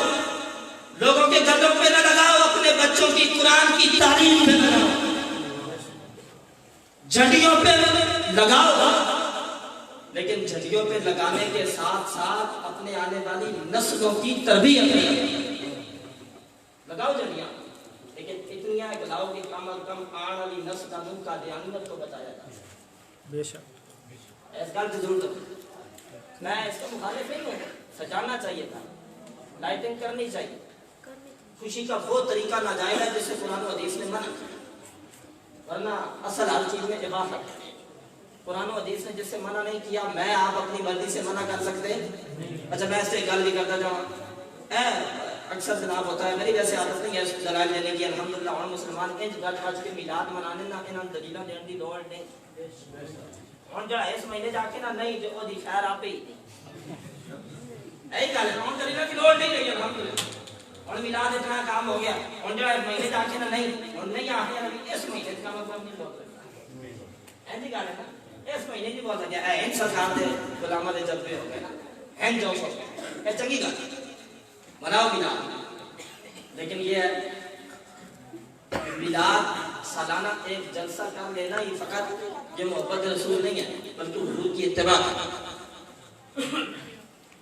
لوگوں کے گلوں پہ نہ لگاؤ اپنے بچوں کی قرآن کی تعلیم پہ لگاؤ جھنڈیوں پہ لگاؤ لیکن جھنڈیوں پہ لگانے کے ساتھ ساتھ اپنے آنے والی نسلوں کی تربیت لگاؤ جھنڈیاں لیکن اتنی ہے کہ لاؤ کہ کم از کم آنے والی نسل کا منہ کا دیانت کو بچایا جائے بے شک اس گل کی ضرورت ہے میں اس کا مخالف نہیں ہوں سجانا چاہیے تھا لائٹنگ کرنی چاہیے. خوشی کا وہ طریقہ ناجائز ہے جس سے قرآن و حدیث نے منع کیا. ورنہ اصل ہر چیز میں اباحت. قرآن و حدیث نے جس سے منع نہیں کیا میں آپ اپنی مرضی سے منع کر سکتے ہیں. اچھا میں اس سے گل بھی کرتا جاؤں. اکثر جناب ہوتا ہے میری ویسے عادت نہیں ہے اس دلائل دینے کی. الحمدللہ اور مسلمان انج گج بج کے میلاد منانے نہ انہاں دلیلاں دین دی لوڑ نہیں. ہن جڑا اس مہینے جا کے نہ نہیں جو دی خیر آپ ہی ایک گل ہے. ہن دلیلاں کی لوڑ نہیں رہی الحمدللہ. ہن میلاد اتنا کام ہو گیا. ہن جڑا مہینے جا کے نہ نہیں ہن نہیں آ گیا اس مہینے کا مطلب نہیں لوڑ ایسی گل ہے. اس مہینے جی بول لگا اے ان سرکار دے غلاماں دے جذبے ہو گئے نا ہیں جو سو اے چنگی گل مناؤ میلاد. لیکن یہ میلاد سالانہ ایک جلسہ کر لینا ہی فقط یہ محبت رسول نہیں ہے بلکہ حضور کی اتباع.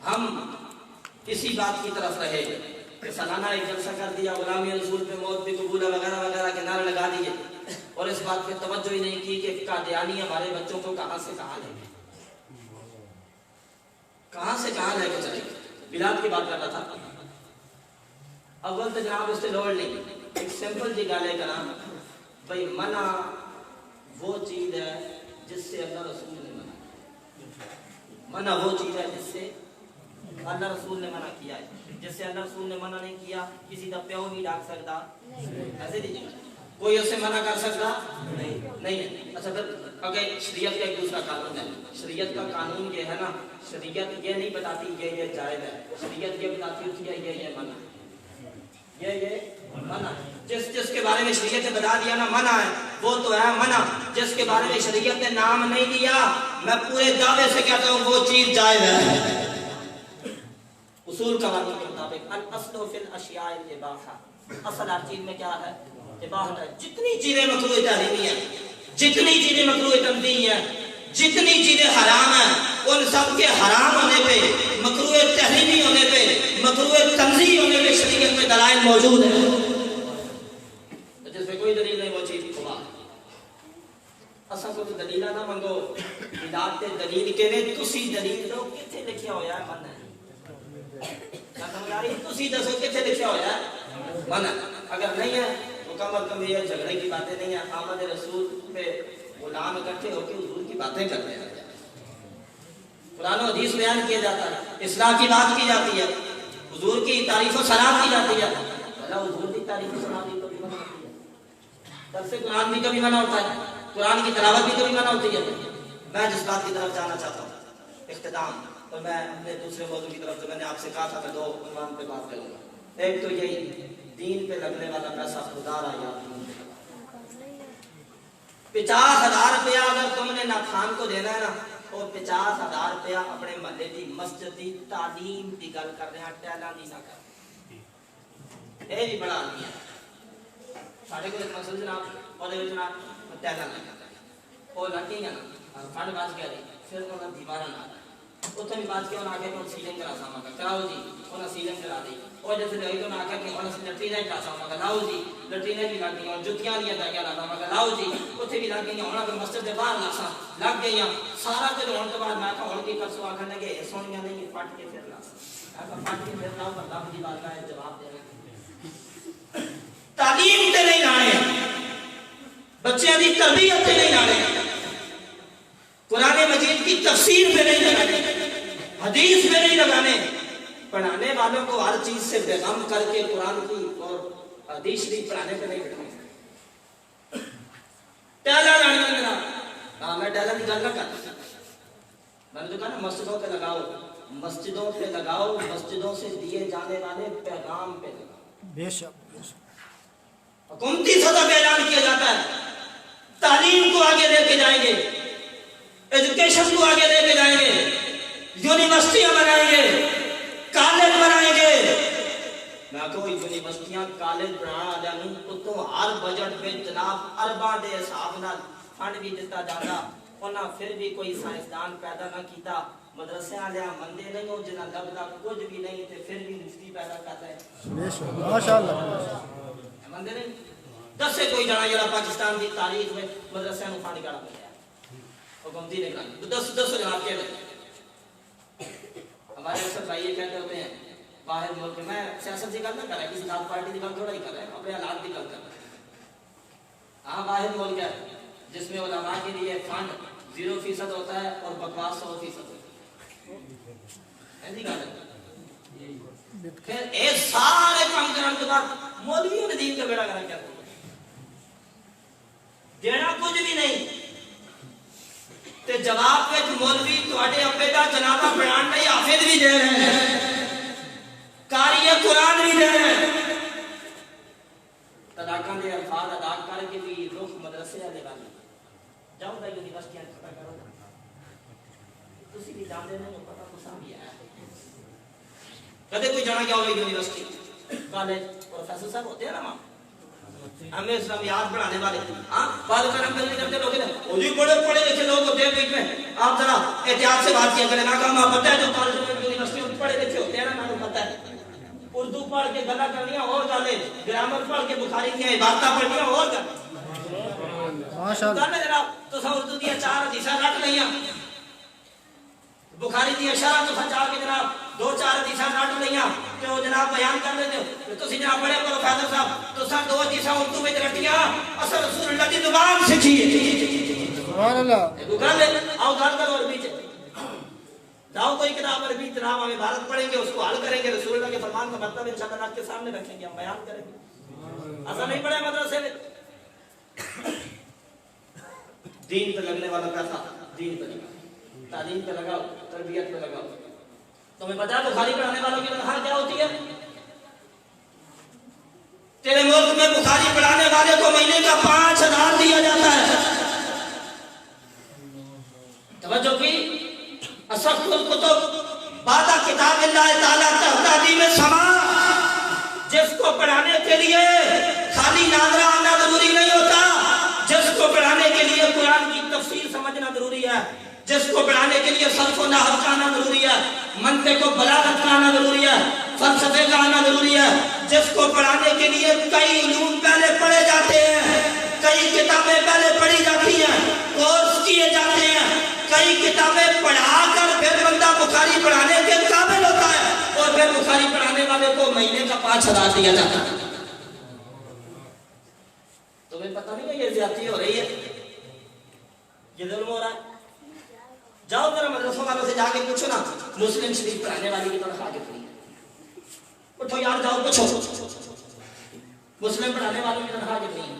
ہم اسی بات کی طرف رہے کہ سالانہ ایک جلسہ کر دیا غلامی رسول پہ موت بھی قبول ہے وغیرہ وغیرہ کے نعرے لگا دیے اور اس بات پہ توجہ ہی نہیں کی کہ قادیانی ہمارے بچوں کو کہاں سے کہاں لے کے چلے. میلاد کی بات کر رہا تھا. اول تو جناب اس سے لوڑ نہیں. ایک سمپل جی گل ہے کرا بھائی منع وہ چیز ہے جس سے اللہ رسول نے منع. منع وہ چیز ہے جس سے اللہ رسول نے منع کیا ہے. جس سے اللہ رسول نے منع نہیں کیا کسی کا پیو نہیں ڈاک سکتا ایسے دیجیے کوئی اسے منع کر سکتا نہیں ہے. اچھا پھر اگر شریعت کا ایک دوسرا قانون ہے. شریعت کا قانون یہ ہے نا شریعت یہ نہیں بتاتی یہ جائز ہے. شریعت یہ بتاتی ہے یہ منع یہ منع. جس کے بارے میں شریعت نے بتا دیا نا منع ہے وہ تو ہے منع. جس کے بارے میں شریعت نے نام نہیں دیا میں پورے دعوے سے کہتا ہوں وہ چیز جائز ہے. اصول قوانین کے مطابق الاصل فی الاشیاء الاباحہ. اصل ہر چیز میں کیا ہے اباحت ہے. جتنی چیزیں مکروہ تحریمی ہیں جتنی چیزیں مکروہ تنزیہی ہیں جتنی چیزیں حرام ہیں ان سب کے حرام ہونے پہ مکروہ تحریمی ہونے پہ مکروہ تنزیہی ہونے پہ شریعت میں دلائل موجود ہیں. جس میں کوئی دلیل نہیں وہ چیز خدا اصل کو دلیل نہ منگو. میلاد تے دلیل کے نے تسی دلیل دو کتنے لکھیا ہویا ہے من ہے تسی دسو کتنے لکھیا ہویا ہے من. اگر نہیں ہے تو کم از کم یہ جھگڑے کی باتیں نہیں ہیں. آمد رسول پہ غلام اکٹھے ہو کے حضور کی باتیں کرتے ہیں. قرآن و حدیث بیان کیا جاتا ہے. اصلاح کی بات کی جاتی ہے. حضور کی تعریف و ثنا کی جاتی ہے. حضور کی تعریف و ثنا بھی کبھی منع ہوتی ہے. درس قرآن بھی کبھی منع ہوتا ہے. قرآن کی تلاوت بھی کبھی منع ہوتی ہے. میں جس بات کی طرف جانا چاہتا ہوں اختتام اور میں اپنے دوسرے موضوع کی طرف جو میں نے آپ سے کہا تھا میں دو عنوان پہ بات کروں گا. ایک تو یہی دین پہ لگنے والا پیسہ خدا رہا یا 50,000 روپیہ اگر تم نے ناخان کو دینا ہے نا اور 50,000 روپیہ اپنے محلے کی مسجد کی تعلیم کی گل کر رہے ہیں ٹیلاں دی نہ کر. یہ بھی بڑا آدمی ہے ساڑھے کو ایک مسئلہ جناب اور جناب ٹیلاں نہیں کرتا وہ لگی ہے نا فنڈ باز کیا رہی پھر انہوں نے دیوارہ نہ اتنے بھی بات کیا انہوں نے آگے تو سیلنگ کرا ساما کا کراؤ جی انہوں نے سیلنگ کرا دی. اور جیسے لگی تو انہوں نے آگے کہ انہوں نے لٹرینے کرا ساما کا لاؤ جی لٹرینے بھی لگ گئی اور جتیاں لیا جائے لا ساما کا لاؤ جی اتنے بھی لگ گئی انہوں نے مسجد کے باہر لگ گئی سارا کچھ ہونے کے بعد میں کہا اور کی پرسوں آخر لگے سونیاں نہیں پٹ کے پھر لا پٹ کے پھر لاؤ پر رب کی بات کا جواب دے رہے تعلیم تے نہیں لانے بچے کی تربیت تے نہیں لانے قرآن مجید کی تفسیر پہ نہیں لگانے حدیث پہ نہیں لگانے. پڑھانے والوں کو ہر چیز سے بےغم کر کے قرآن کی اور حدیث شریف پڑھانے پہ نہیں بٹھانے. ٹیلا لانے لگا ہاں میں ٹیلا کی گل نہ کرتا میں نے تو کہا نا مسجدوں پہ لگاؤ مسجدوں سے دیے جانے والے پیغام پہ لگاؤ. بے شک حکومتی سطح پہ اعلان کیا جاتا ہے تعلیم کو آگے لے کے جائیں گے ایجوکیشن کو آگے لے کے جائیں گے یونیورسٹیاں بنائیں گے کالج بنائیں گے. میں کہوں یونیورسٹیاں کالج بنانا جانوں تو ہر بجٹ میں جناب ارباں دے حساب نال فنڈ بھی دیتا جاتا انہاں پھر بھی کوئی سائنسدان پیدا نہ کیتا. مدرسے والے مندے نہیں ہو جنہاں لبدا کچھ بھی نہیں تے پھر بھی مفتی پیدا کرتا ہے. ماشاءاللہ مندے نہیں دسے کوئی جانا جڑا پاکستان کی تاریخ میں مدرسے نو فنڈ کرا پیا حکومتی نے کہا دس جناب کے ہمارے اکثر بھائی یہ کہتے ہوتے ہیں باہر ملک میں سیاست کی گل نہ کر رہا کسی ذات پارٹی کی گل تھوڑا ہی کر رہا ہے اپنے حالات کی گل کر رہا ہے ہاں باہر ملک ہے جس میں علماء کے لیے فنڈ 0% ہوتا ہے اور بکواس 100% ہوتا ہے ایسی گل ہے پھر اے سارے کام کرنے کے بعد مولوی نے دین کا بیڑا کرا کیا دینا کچھ بھی نہیں تے جواب وچ مولوی تواڈے ابے دا جنازہ پڑھان لئی حافظ بھی دے رہے ہیں قاری قرآن بھی دے رہے ہیں طلاقاں دے الفاظ ادا کر کے بھی رخ مدرسے والے والے جاؤ بھائی یونیورسٹیاں پتہ کرو تسی بھی جاندے نہیں ہو پتہ تو سب بھی ہے کدے کوئی جانا کیا ہوگا یونیورسٹی کالج پروفیسر صاحب ہوتے ہیں نا ہمیں اسلامیات پڑھانے والے ہاں بعد کرم کرتے لوگ وہ بھی بڑے پڑھے لکھے لوگ ہوتے ہیں بیچ میں آپ ذرا احتیاط سے بات کیا کریں نا کام آپ پتہ ہے جو کالج میں یونیورسٹی میں پڑھے لکھے ہوتے ہیں نا میں پتہ ہے اردو پڑھ کے گلا کرنیاں اور گالے گرامر پڑھ کے بخاری کی عبارتیں پڑھنیاں اور گالے ماشاءاللہ جناب تو سا اردو دی چار حدیثاں رکھ لئیاں بخاری دی اشارہ تو سا چاہ کے جناب 2-4 حدیثاں رکھ لئیاں کہ وہ جناب بیان کر لیتے ہو تو جناب بڑے پروفیسر صاحب تو سا 2 حدیثاں اردو میں رکھیاں اصل رسول اللہ کی زبان سیکھی سبحان اللہ گل آؤ گل کرو عربی چ جاؤ کوئی کتاب عربی جناب ہم عبارت پڑھیں گے اس کو حل کریں گے رسول اللہ کے فرمان کا مطلب انشاءاللہ آپ کے سامنے رکھیں گے ہم بیان کریں گے ایسا نہیں پڑھے مدرسے میں دین پہ لگنے والا پیسہ دین پہ لگاؤ تعلیم پہ لگاؤ تربیت پہ لگاؤ تمہیں پتا ہے بخاری پڑھانے والوں کی تنخواہ کیا ہوتی ہے تیرے ملک میں بخاری پڑھانے والے کو مہینے کا 5,000 دیا جاتا ہے توجہ کی اصح الکتب بعد کتاب اللہ تعالیٰ تحدیم سما جس کو پڑھانے کے لیے خالی ناظرہ آنا ضروری نہیں ہوتا جس کو پڑھانے کے لیے قرآن کی تفسیر سمجھنا ضروری ہے جس کو پڑھانے کے لیے صرف و نحو کا آنا ضروری ہے منطق و بلاغت کا آنا ضروری ہے فلسفے کا آنا ضروری ہے جس کو پڑھانے کے لیے کئی علوم پہلے پڑھے جاتے ہیں کئی کتابیں پہلے پڑھی جاتی ہیں کورس کیے جاتے ہیں کئی کتابیں پڑھا کر پھر بندہ بخاری پڑھانے کے قابل ہوتا ہے اور پھر بخاری پڑھانے والے کو مہینے کا 5,000 دیا جاتا ہے تمہیں پتہ نہیں ہے یہ زیادتی ہو رہی ہے یہ ظلم ہو رہا ہے جاؤ ذرا مدرسوں والوں سے جا کے پوچھو نا مسلم شریف پڑھانے والی کی تنخواہ کتنی ہے اٹھو یار جاؤ پوچھو مسلم پڑھانے والوں کی تنخواہ کتنی ہے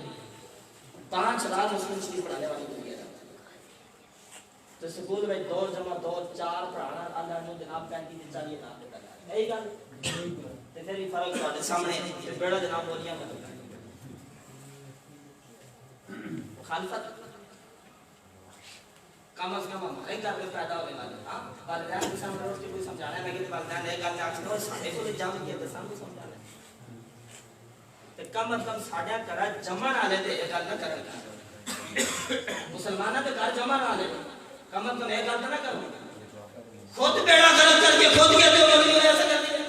5,000 مسلم شریف پڑھانے والوں کو دیا جاتا ہے تو سکول میں 2 جمع 2 4 پڑھانا اللہ نے جناب 35-40 ہزار دیتا ہے یہی گل تے پھر بھی فرق تھوڑے سامنے تے بیڑا جناب بولیاں مخالفت کم از کم ہمارے گھر میں پیدا ہونے والے ہاں والدین کے سامنے روز کوئی سمجھانا ہے لیکن والدین نے گل آ کے ساڈے کو جام کیا تے سامنے سمجھانا تے کم از کم ساڈا گھر جمع والے تے یہ گل نہ کرن مسلماناں دے گھر جمع والے کم از کم یہ گل نہ کرو خود بیڑا غلط کر کے خود کہتے ہو کہ ایسا کر دیا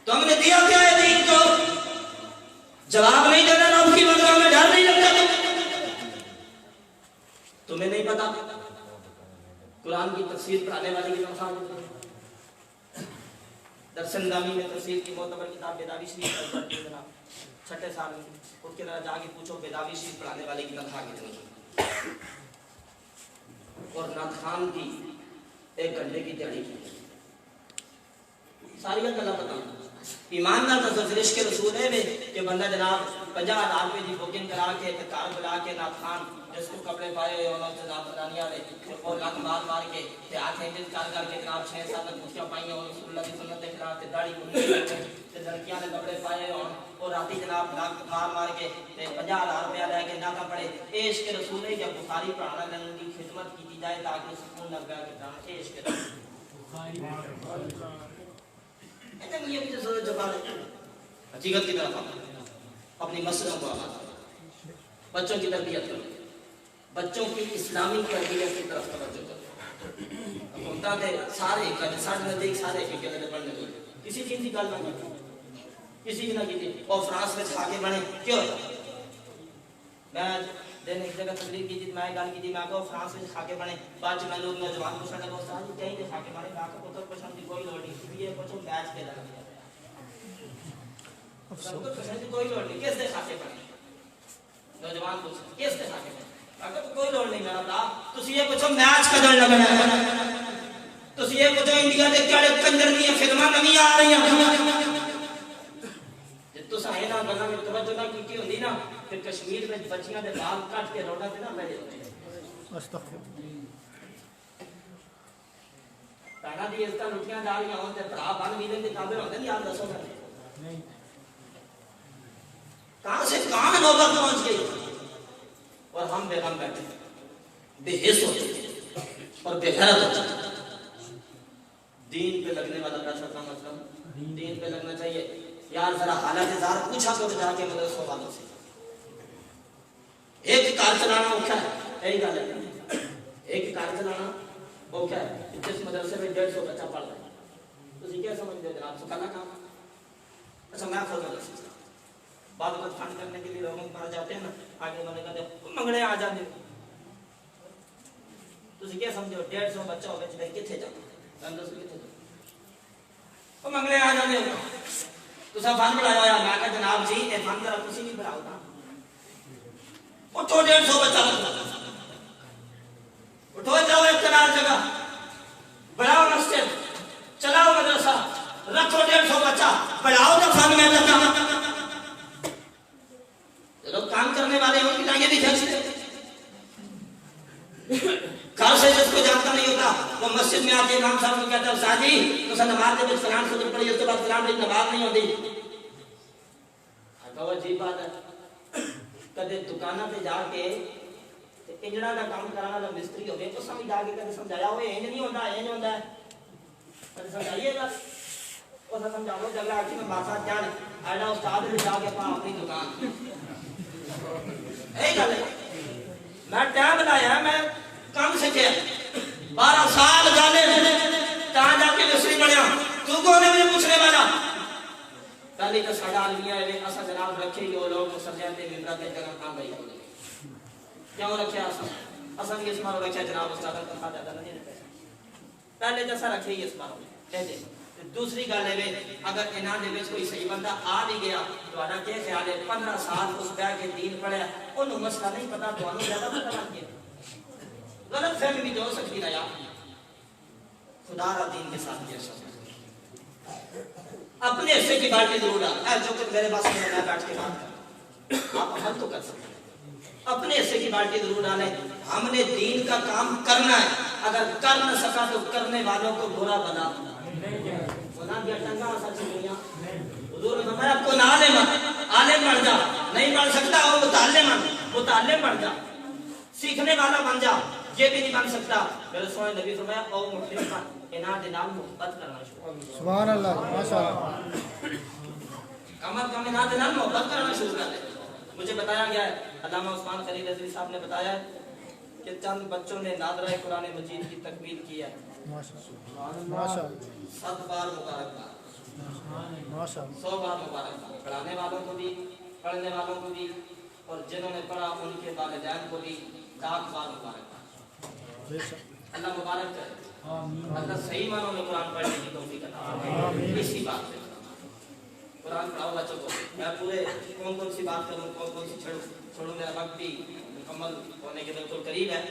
تو ہم نے دیا کیا ہے دین کو جواب نہیں دینا رب کی بارگاہ میں ڈر نہیں لگتا تمہیں نہیں پتا قرآن کی تفسیر پڑھانے والی کی تنخواہ درس نظامی میں تفسیر کی معتبر کتاب بیداوی شریف پڑھتے جناب 6 سال میں اس کے طرح جا کے پوچھو بیداوی شریف پڑھانے والے کی تنخواہ کتنی اور نعت خان کی 1 گھنٹے کی دیہڑی کی ساری گلا پتا ایماندار تصویر کے رسول ہے کہ بندہ جناب 50,000 روپے کی بکنگ کرا کے کار بلا کے نعت خان جس کو کپڑے پائے ہوئے اور جناب رانیہ نے اور لک مار کے تے ہاتھ ہینڈل کر کے جناب 6 سال تک مٹھیاں پائیں اور رسول اللہ کی سنت کے خلاف تے داڑھی منڈی تے لڑکیاں نے کپڑے پائے اور راتی جناب لک مار کے تے 50,000 روپے لے کے ناکا پڑے عشق کے رسول ہے جب بخاری پڑھانا لگن کی خدمت کی جائے تاکہ سکون لگ گیا کہ جان عشق کے بخاری ایسا یہ بھی ضرورت جو بات حقیقت کی طرف اپنی مسئلوں کو آمد بچوں کی تربیت کرو بچوں کی اسلامی تربیت کی طرف توجہ کرو حکومتہ دے سارے سارے نزدیک سارے کے لئے پڑھنے کو کسی چیز کی گل نہ کرو کسی کی نہ کی اور فرانس میں کھا کے بنے کیوں میں دن ایک جگہ تقریر کی تھی میں گل کی تھی میں کہا فرانس میں خاکے بنے بعد میں لوگ نوجوان پوچھنے لگا استاد جی کہیں دے خاکے بنے میں کہا پتر پوچھنے کی کوئی لوڑ نہیں یہ پوچھو میچ کے لگ گیا افسوس پوچھنے کی کوئی لوڑ نہیں کس دے خاکے بنے نوجوان پوچھنے کس دے خاکے بنے میں کہا کوئی لوڑ نہیں میرا بھرا تسی یہ پوچھو میچ کدوں لگنا ہے تسی یہ پوچھو انڈیا دے کیڑے کنجر دی فلماں نویں آ رہی ہیں تو سائیں نہ گلاں میں توجہ نہ کیتی ہوندی نا پھر کشمیر میں بچیاں دے بال کٹ کے روڈاں تے نہ پے ہوندے استغفر پہنا دی اس طرح لٹیاں جا رہی ہوں تے بھرا بن ویلن دے قابل ہوندے یار دسو نہیں کہاں سے کہاں نوبت پہنچ گئی اور ہم بے غم بیٹھے بے حس ہو چکے اور بے غیرت ہو چکے دین پہ لگنے والا پیسہ کا مطلب دین پہ لگنا چاہیے یار ذرا حالت زار پوچھا تو جا کے مدرسوں والوں سے ایک کار چلانا اوکھا ہے یہی گل ہے ایک کار چلانا اوکھا ہے جس مدرسے میں 150 بچہ پڑھ رہا ہے تو کیا سمجھتے ہو جناب سکھانا کام اچھا میں خود مدرسے بعد وقت فنڈ کرنے کے لیے لوگوں پر جاتے ہیں نا آگے انہوں نے کہتے منگڑے آ جاتے تو کیا سمجھو 150 بچہ ہوگا جنہیں کتنے جانا وہ منگلے آ جانے ہوگا تو سب فن بڑھایا ہوا میں کہا جناب جی یہ فن ذرا تسی نہیں بڑھاؤ نا اٹھو 150 بچہ اٹھو جاؤ ایک کنار جگہ بڑھاؤ مسجد چلاؤ مدرسہ رکھو 150 بچہ بڑھاؤ تو فن میں لگا لوگ کام کرنے والے ہیں ان کی ٹانگیں بھی کھینچتے گھر سے جس کو جانتا نہیں ہوتا وہ مسجد میں آتے امام صاحب کو کہتا ہے استاد جی تو نماز دے فلان خطر پڑھی اس کے بعد فلان ایک نماز نہیں ہوتی کہو عجیب بات ہے کدے دکانہ پہ جا کے انجڑا کا کام کرانا والا مستری ہوگے تو سمجھ آ کے کدے سمجھایا ہوئے انج نہیں ہوتا انج ہوتا ہے کدے سمجھائیے گا وہ سمجھاؤ جگہ آتی میں باسا جان ایڈا استاد نے جا کے پا اپنی دکان یہی گل ہے میں ٹائم لایا میں کام سیکھے 12 سال گالے تاں جا کے مصری بنیا تو کون ہے مجھے پوچھنے والا پہلی تو ساڈا عالمیہ ہے اسا جناب رکھے ہی وہ لوگ مسجد تے ممبر تے جگہ کام بھائی ہو کیوں رکھیا اسا بھی اس مارو رکھیا جناب استاد کا تنخواہ زیادہ نہیں ہے پہلے تو اسا رکھے ہی اس مارو اے دے دوسری گل ہے اگر انہاں دے وچ کوئی صحیح بندہ آ بھی گیا تہاڈا کیا خیال ہے 15 سال اس بیٹھ کے دین پڑھیا اونوں مسئلہ نہیں پتہ تانوں زیادہ پتہ لگ گیا غلط فہمی بھی ہو سکتی ہے یار خدا را دین کے ساتھ کیا اپنے حصے کی بالٹی ضرور ڈال اے جو کچھ میرے پاس میں بیٹھ کے بات کر آپ عمل تو کر سکتے اپنے حصے کی بالٹی ضرور ڈالیں ہم نے دین کا کام کرنا ہے اگر کر نہ سکا تو کرنے والوں کو برا بنا بنا دیا ٹنگا سچ دنیا حضور نے فرمایا کو نہ عالم بن جا نہیں بن سکتا ہو متعلم بن جا سیکھنے والا بن جا یہ بھی نہیں بن سکتا میرے سونے نبی فرمایا او مسلم بن انہاں دے نال محبت کرنا شروع سبحان اللہ ماشاءاللہ کم از کم انہاں دے نال محبت کرنا شروع کر دے مجھے بتایا گیا ہے علامہ عثمان خلیل رضوی صاحب نے بتایا ہے کہ چند بچوں نے نادرہ قرآن مجید کی تکمیل کی ہے ماشاءاللہ 7 بار مبارکباد ماشاءاللہ 100 بار مبارکباد پڑھانے والوں کو بھی پڑھنے والوں کو بھی اور جنہوں نے پڑھا ان کے والدین کو بھی 10 بار مبارکباد اللہ مبارک کرے اللہ صحیح معنوں میں قرآن پڑھنے کی توفیق عطا فرمائے اسی بات پہ قرآن پڑھاؤ بچوں کو میں پورے کون سی بات کروں کون سی چھوڑوں میرا وقت بھی مکمل ہونے کے بالکل قریب ہے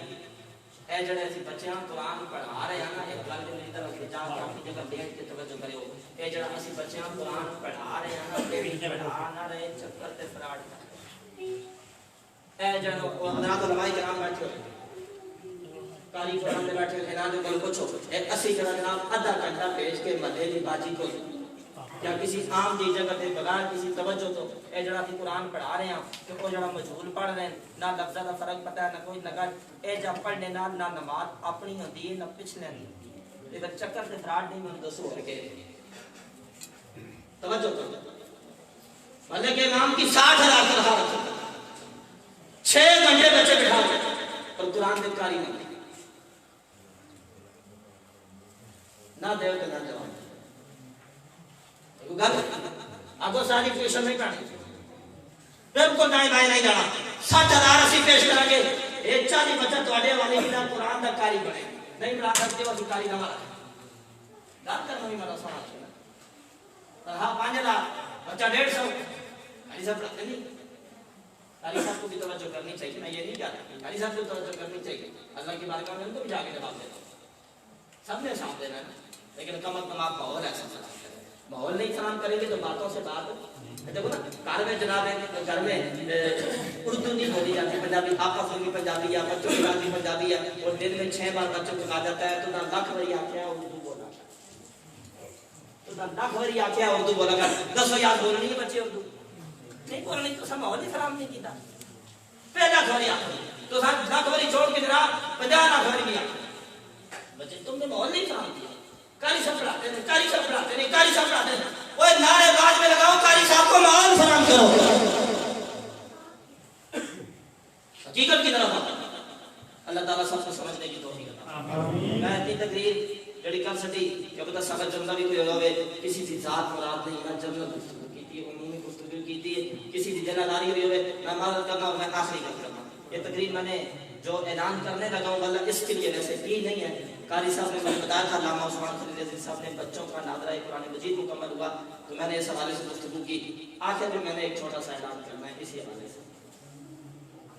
اے جڑے ایسی بچے ہیں قرآن پڑھا رہے ہیں نا ایک گل میری طرف جا کے اپنی جگہ بیٹھ کے توجہ کرے ہو اے جڑا ایسی بچے ہیں قرآن پڑھا رہے ہیں نا پڑھا نہ رہے چکر تے فراڈ کر اے جڑا حضرات علماء کرام بیٹھے ہو کاری قرآن میں بیٹھے ہو انہاں دے کول پوچھو ایک اسی جڑا جناب آدھا گھنٹہ بھیج کے محلے دی باجی کو یا کسی عام دی جگہ تے بغیر کسی توجہ تو اے جڑا سی قرآن پڑھا رہے ہیں کہ وہ جڑا مجہول پڑھ رہے ہیں نہ لفظاں دا فرق پتہ ہے نہ کوئی نگل اے جب پڑھنے نہ نماز اپنی ہوندی ہے نہ پچھلے دی تے چکر تے فراڈ نہیں من دسو ہو کے توجہ کرو بھلے کہ امام کی 60,000 تنخواہ رکھو 6 گھنٹے بچے بٹھا اور قرآن دے کاری نہ دے تو نہ جواب گل آگو ساری ٹیوشن نہیں پڑھنی بالکل دائیں بائیں نہیں جانا 60,000 اسی پیش کریں گے. یہ 40 بچہ تواڈے والے ہی دا قرآن دا قاری بنے. نہیں بنا سکتے وہ قاری نہ مارا. گل کرنا بھی میرا سوال ہے. ہاں 5 لاکھ بچہ 150. قاری صاحب پڑھاتے نہیں. قاری صاحب کو بھی توجہ کرنی چاہیے. میں یہ نہیں کہتا قاری صاحب کو توجہ کرنی چاہیے. اللہ کی بارگاہ میں ان کو بھی جا کے جواب دیتا ہوں. سب نے ساتھ دینا ہے لیکن کم از کم آپ ماحول ایسا فراہم کریں. ماحول نہیں فراہم کریں گے تو باتوں سے بات دیکھو نا. گھر میں جناب گھر میں اردو نہیں بولی جاتی پنجابی آپس میں بھی پنجابی ہے بچوں کی بات بھی پنجابی ہے اور دن میں 6 بار بچوں کو کہا جاتا ہے تو نہ لاکھ بری آخیا اردو بولا تو نہ لاکھ بری آخیا اردو بولا کر 10 یاد بولنی ہے بچے اردو نہیں بولنی تو سب ماحول ہی فراہم نہیں کیتا. پہلا گھر آخر تو سب لاکھ بری چھوڑ کے جناب 50 لاکھ بری بھی آخر بچے تم نے ماحول نہیں فراہم کیا. قاری صاحب پڑھاتے ہیں قاری صاحب پڑھاتے ہیں قاری صاحب پڑھاتے ہیں. وہ نعرے باز میں لگاؤ قاری صاحب کو ماحول فراہم کرو. حقیقت کی طرف اللہ تعالیٰ سب کو سمجھنے کی توفیق عطا فرمائے. میں اتنی تقریر جڑی کر سکی کہ پتہ سبق جملہ بھی کوئی ہوگا کسی کی ذات مراد نہیں. میں جنرل گفتگو کی تھی عمومی گفتگو کی تھی. کسی کی ذمہ داری ہوئی ہوئے میں معذرت کرنا ہوں. میں آخری کام کرنا ہوں. یہ تقریر میں نے جو اعلان کرنے لگا ہوں اللہ اس کے لیے ویسے کی نہیں ہے. قاری صاحب نے مجھے بتایا تھا علامہ عثمان خلیل عزیز صاحب نے بچوں کا نادرہ قرآن مجید مکمل ہوا تو میں نے اس حوالے سے گفتگو کی. آخر میں نے ایک چھوٹا سا اعلان کرنا ہے. اسی حوالے سے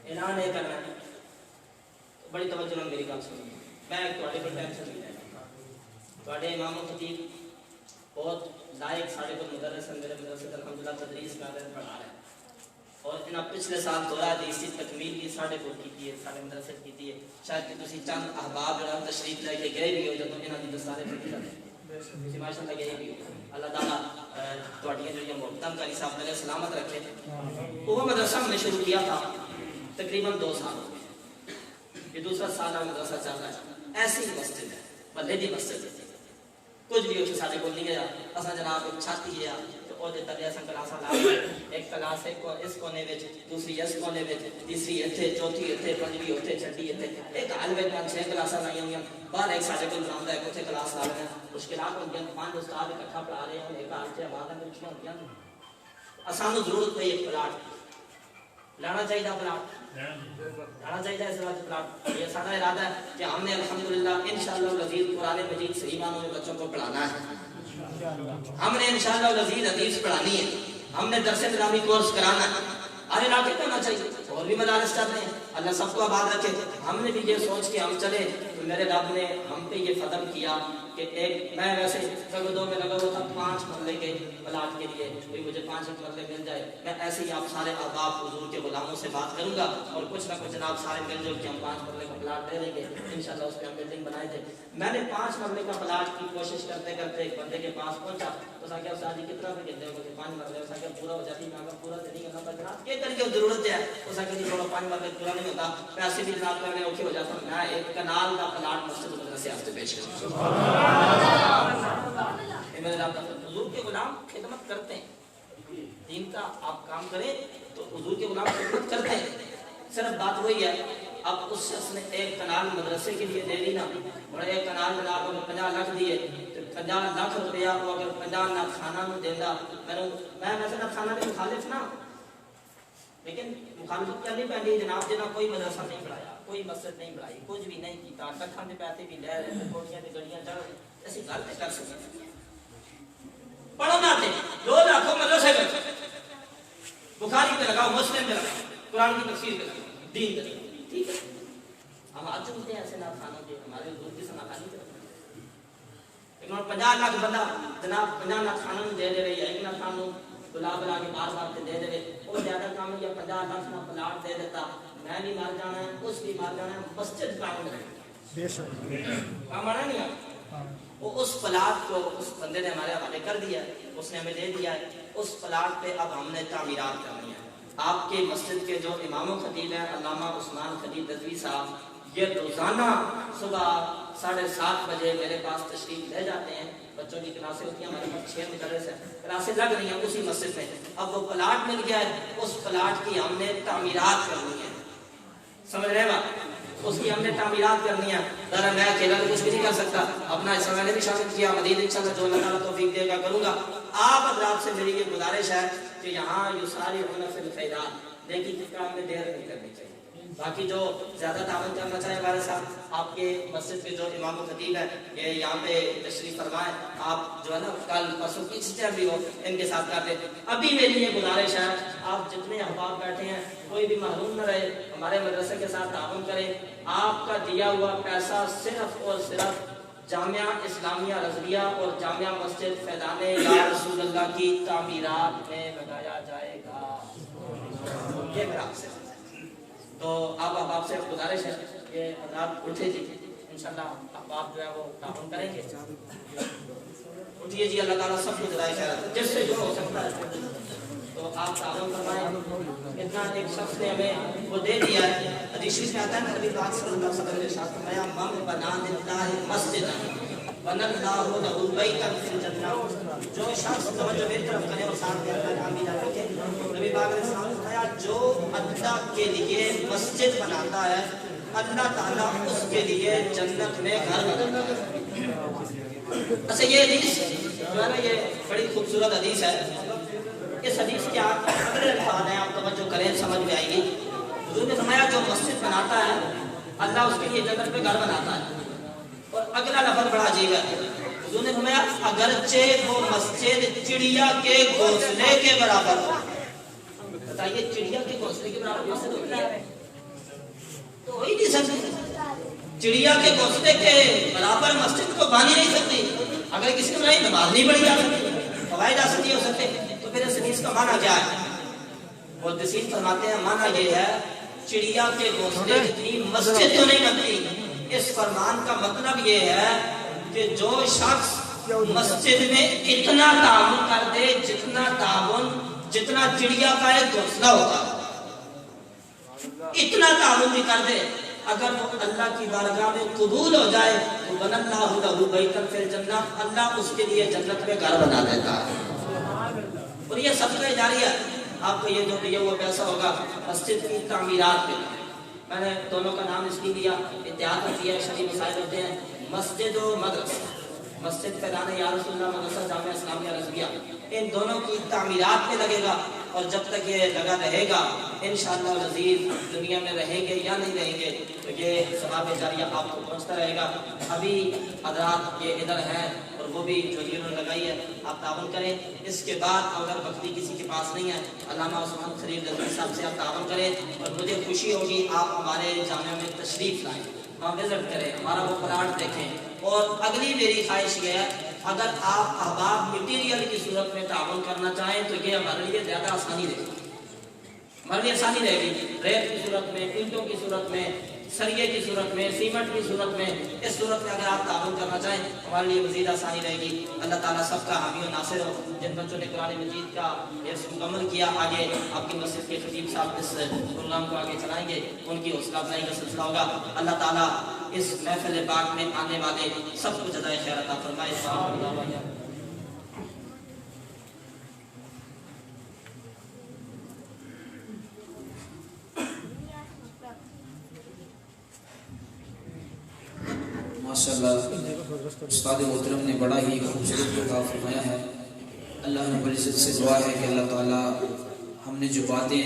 اعلان یہ کرنا ہے بڑی توجہ نال میری گل سنیں. میں تواڈے پر ٹینشن نہیں لینا. تواڈے امام و خطیب بہت لائق ساڈے کو مدرس ہیں. میرے مدرسے الحمدللہ تدریس کر رہے ہیں پڑھا رہے ہیں اور انہاں پچھلے سال دورہ حدیث کی تکمیل بھی ساڈے کو کی ہے ساڈے مدرسے کی ہے. شاید کہ تسی چند احباب جڑا تشریف لے کے گئے بھی ہو جدوں انہاں دی دستارے پڑھی جاندے ہیں. ماشاءاللہ گئے بھی ہو. اللہ تعالیٰ تواڈیاں جڑیاں محبتاں قاری صاحب نے سلامت رکھے. وہ مدرسہ ہم نے شروع کیا تھا تقریباً 2 سال ہو گئے. یہ دوسرا سال مدرسہ چل رہا ہے. ایسی مسجد ہے بلے دی مسجد ہے. کچھ بھی اتنے سارے کو نہیں ہے. اصل جناب چھاتی ہے تو وہ تلے اصل کلاساں لا ایک کلاس اس کونے میں دوسری اس کونے میں تیسری اتنے چوتھی اتنے پنجویں اتنے چھٹی اتنے ایک حال میں 5-6 کلاساں لائی ہوئی ہیں. باہر ایک سارے کو برامدہ ہے اتنے کلاس لا رہے ہیں. مشکلات ہوتی ہیں 5 استاد اکٹھا پڑھا رہے ہیں. ایک حال سے آواز میں اچھیاں ہوتی ہیں. سانو ضرورت پئی ایک پلاٹ لانا چاہیے. پلاٹ لانا چاہیے اس وقت پلاٹ. یہ سارا ارادہ ہے کہ ہم نے الحمدللہ انشاءاللہ العزیز قرآن مجید صحیح معنوں میں بچوں کو پڑھانا ہے. ہم نے انشاءاللہ العزیز حدیث پڑھانی ہے. ہم نے درس نظامی کورس کرانا ہے. ہر علاقے کو ہونا چاہیے. اور بھی مدارس چاہتے ہیں. اللہ سب کو آباد رکھے. ہم نے بھی یہ سوچ کے ہم چلے تو میرے رب نے ہم پہ یہ فضل کیا کہ ایک میں ویسے سگدوں میں لگا ہوا تھا 5 مرلے کے پلاٹ کے لیے کوئی مجھے 5 مرلے مل جائے. میں ایسے ہی آپ سارے احباب حضور کے غلاموں سے بات کروں گا اور کچھ نہ کچھ جناب سارے مل جل کے ہم 5 مرلے کا پلاٹ دے دیں گے. انشاءاللہ اس پہ ہم بلڈنگ بنائے تھے. میں نے 5 مرلے کا پلاٹ کی کوشش کرتے کرتے ایک بندے کے پاس پہنچا تو سا کہ استاد جی کتنا پہ کہتے ہو کہ 5 مرلے سا کہ پورا ہو جاتی. میں اگر پورا تو نہیں کرنا پر جناب یہ کر کے ضرورت ہے تو سا کہ تھوڑا 5 مرلے پورا نہیں ہوتا. پیسے بھی جناب کرنے اوکھے ہو جاتا. میں ایک کنال کا پلاٹ مسجد مدرسے واسطے پیش کروں. میرے رب حضور کے غلام خدمت کرتے ہیں. دین کا آپ کام کریں تو حضور کے غلام خدمت کرتے ہیں. صرف بات وہی ہے اب اس شخص نے ایک کنال مدرسے کے لیے دے دی نا اور ایک کنال جناب کو 50 لاکھ دیے تو 50 لاکھ روپیہ کو اگر 50 لاکھ کھانا میں دینا میں مثلا کھانا میں مخالف نہ لیکن مخالفت کرنی پہنی جناب جنا کوئی مدرسہ نہیں پڑھایا کوئی مسجد نہیں پڑھائی کچھ بھی نہیں کیتا لکھاں دے پیسے بھی لے رہے کوڑیاں تے گڑیاں چڑھ ایسی گل نہیں کر سکتے. پڑھو نہ تے 2 لاکھ مدرسے میں بخاری پہ لگاؤ مسلم پہ لگاؤ قرآن کی تفسیر پہ لگاؤ دین پہ لگاؤ. ٹھیک ہے ہم آج چلتے ہیں ایسے نہ کھانوں کے ہمارے حضور کی سنا خانی کرتے ہیں. لیکن 50 لاکھ بندہ جناب 50 لاکھ کھانوں دے دے رہے یا ایک لاکھ کھانوں بلا بلا کے بار بار دے دے رہے وہ زیادہ کام ہے. یا 50 لاکھ کا پلاٹ دے دیتا میں بھی مار جانا ہے اس بھی مار جانا ہے مسجد قائم رہے کام آنا نہیں ہے. وہ اس پلاٹ کو اس بندے نے ہمارے حوالے کر دیا اس نے ہمیں دے دیا ہے. اس پلاٹ پہ اب ہم نے تعمیرات کرنی ہے. آپ کے مسجد کے جو امام و خطیب ہیں علامہ عثمان خلیل رضوی صاحب یہ روزانہ صبح 7:30 بجے میرے پاس تشریف لے جاتے ہیں. بچوں کی کلاسیں ہوتی ہیں ہمارے پاس 6 مدرس ہیں کلاسیں لگ رہی ہیں اسی مسجد میں. اب وہ پلاٹ مل گیا ہے اس پلاٹ کی ہم نے تعمیرات کرنی ہے. سمجھ رہے ہیں اس کی ہم نے تعمیرات کرنی ہے. ذرا میں اکیلا تو کچھ بھی نہیں کر سکتا. اپنا حصہ میں نے بھی شامل کیا مزید انشاءاللہ جو اللہ تعالیٰ توفیق دے گا کروں گا. آپ حضرات سے میری یہ گزارش ہے کہ یہاں یسارعون فی الخیرات لیکن کے کام میں دیر نہیں کرنی چاہیے. باقی جو زیادہ تعاون کرنا چاہے والد صاحب آپ کے مسجد کے جو امام و خطیب ہے یہ یہاں پہ تشریف فرمائیں. آپ جو ہے نا کل پرسوں کسی طرح بھی ہو ان کے ساتھ کر دیں. ابھی میری یہ گزارش ہے آپ جتنے احباب بیٹھے ہیں کوئی بھی محروم نہ رہے, ہمارے مدرسے کے ساتھ تعاون کریں. آپ کا دیا ہوا پیسہ صرف اور صرف جامعہ اسلامیہ رضویہ اور جامعہ مسجد فیضان یا رسول اللہ کی تعمیرات میں لگایا جائے گا. یہ میرا آپ سے تو آپ احباب سے گزارش ہے کہ حضرات اٹھے جی انشاءاللہ احباب جو ہے وہ تعاون کریں گے. اٹھیے جی, اللہ تعالیٰ سب کو جزائے خیر جس سے جو ہو سکتا ہے تو آپ تعاون فرمائیں. اتنا ایک شخص نے ہمیں وہ دے دیا ہے. حدیث میں آتا ہے نبی پاک صلی اللہ علیہ وسلم نے ارشاد فرمایا من بنا للہ مسجدا بنى اللہ لہ بیتا فی الجنہ. جو شخص توجہ میری طرف کرے اور ساتھ میں اللہ نام بھی نہ رکھے. نبی پاک نے فرمایا جو اللہ کے لیے مسجد بناتا ہے اللہ تعالیٰ اس کے لیے جنت میں گھر بناتا ہے. اچھا یہ حدیث جو ہے نا یہ بڑی خوبصورت حدیث ہے. اس حدیث کے اگلے الفاظ ہیں آپ توجہ کریں سمجھ میں آئے گی. حضور نے فرمایا جو مسجد بناتا ہے اللہ اس کے لیے جنت میں گھر بناتا ہے. اور اگلا لفظ بڑا عجیب ہے. حضور نے فرمایا اگرچہ وہ مسجد چڑیا کے گھونسلے کے برابر ہو. بتائیے چڑیا کے گھونسلے کے برابر مسجد ہوتی ہے تو ہو ہی نہیں سکتی. چڑیا کے گھونسلے کے برابر مسجد کو بانی نہیں سکتی. اگر کسی کو نہیں نماز نہیں پڑھی جا سکتی, فوائد حاصل نہیں ہو سکتے, تو پھر اس حدیث کا معنی کیا ہے؟ محدثین فرماتے ہیں معنی یہ ہے چڑیا کے گھونسلے جتنی مسجد تو نہیں بنتی. اس فرمان کا مطلب یہ ہے کہ جو شخص مسجد میں اتنا تعاون کر دے جتنا تعاون جتنا چڑیا کا ایک گھونسلہ ہوگا, اتنا تعاون بھی کر دے, اگر وہ اللہ کی بارگاہ میں قبول ہو جائے تو بنى اللہ لہ بیتا فی الجنہ, اللہ اس کے لیے جنت میں گھر بنا دیتا ہے. اور یہ صدقہ جاریہ ہے. آپ کو یہ جو دیا ہوا پیسہ ہوگا مسجد کی تعمیرات میں. میں نے دونوں کا نام اس لیے دیا, اتحاد ہوتی ہے, شرعی مسائل ہوتے ہیں. مسجد و مدرسہ, مسجد فیضان یا رسول اللہ مدرسہ جامعہ اسلامیہ رضویہ, ان دونوں کی تعمیرات میں لگے گا. اور جب تک یہ لگا رہے گا انشاءاللہ العزیز دنیا میں رہیں گے یا نہیں رہیں گے تو یہ ثواب جاریہ آپ کو پہنچتا رہے گا. ابھی حضرات یہ ادھر ہیں اور وہ بھی جو انہوں نے لگائی ہے آپ تعاون کریں. اس کے بعد اگر بکری کسی کے پاس نہیں ہے علامہ عثمان خلیل رضوی صاحب سے آپ تعاون کریں. اور مجھے خوشی ہوگی آپ ہمارے جامعہ میں تشریف لائیں, وہاں وزٹ کریں, ہمارا وہ پلاٹ دیکھیں. اور اگلی میری خواہش یہ ہے اگر آپ احباب مٹیریل کی صورت میں تعاون کرنا چاہیں تو یہ ہمارے لیے زیادہ آسانی رہے گی. ہمارے لیے آسانی رہے گی. ریت کی صورت میں, اینٹوں کی صورت میں, سریے کی صورت میں, سیمنٹ کی صورت میں, اس صورت میں اگر آپ تعاون کرنا چاہیں ہمارے لیے مزید آسانی رہے گی. اللہ تعالیٰ سب کا حامی و ناصر ہو. جن بچوں نے قرآن مجید کا حفظ مکمل کیا آگے آپ کی مسجد کے خطیب صاحب اس پروگرام کو آگے چلائیں گے, ان کی حوصلہ افزائی کا سلسلہ ہوگا. اللہ تعالیٰ اس محفل پاک میں آنے والے سب کو جزائے خیر عطا فرمائے. ماشاءاللہ استاد محترم نے بڑا ہی خوبصورت خطاب فرمایا ہے. اللہ رب العزت سے دعا ہے کہ اللہ تعالیٰ ہم نے جو باتیں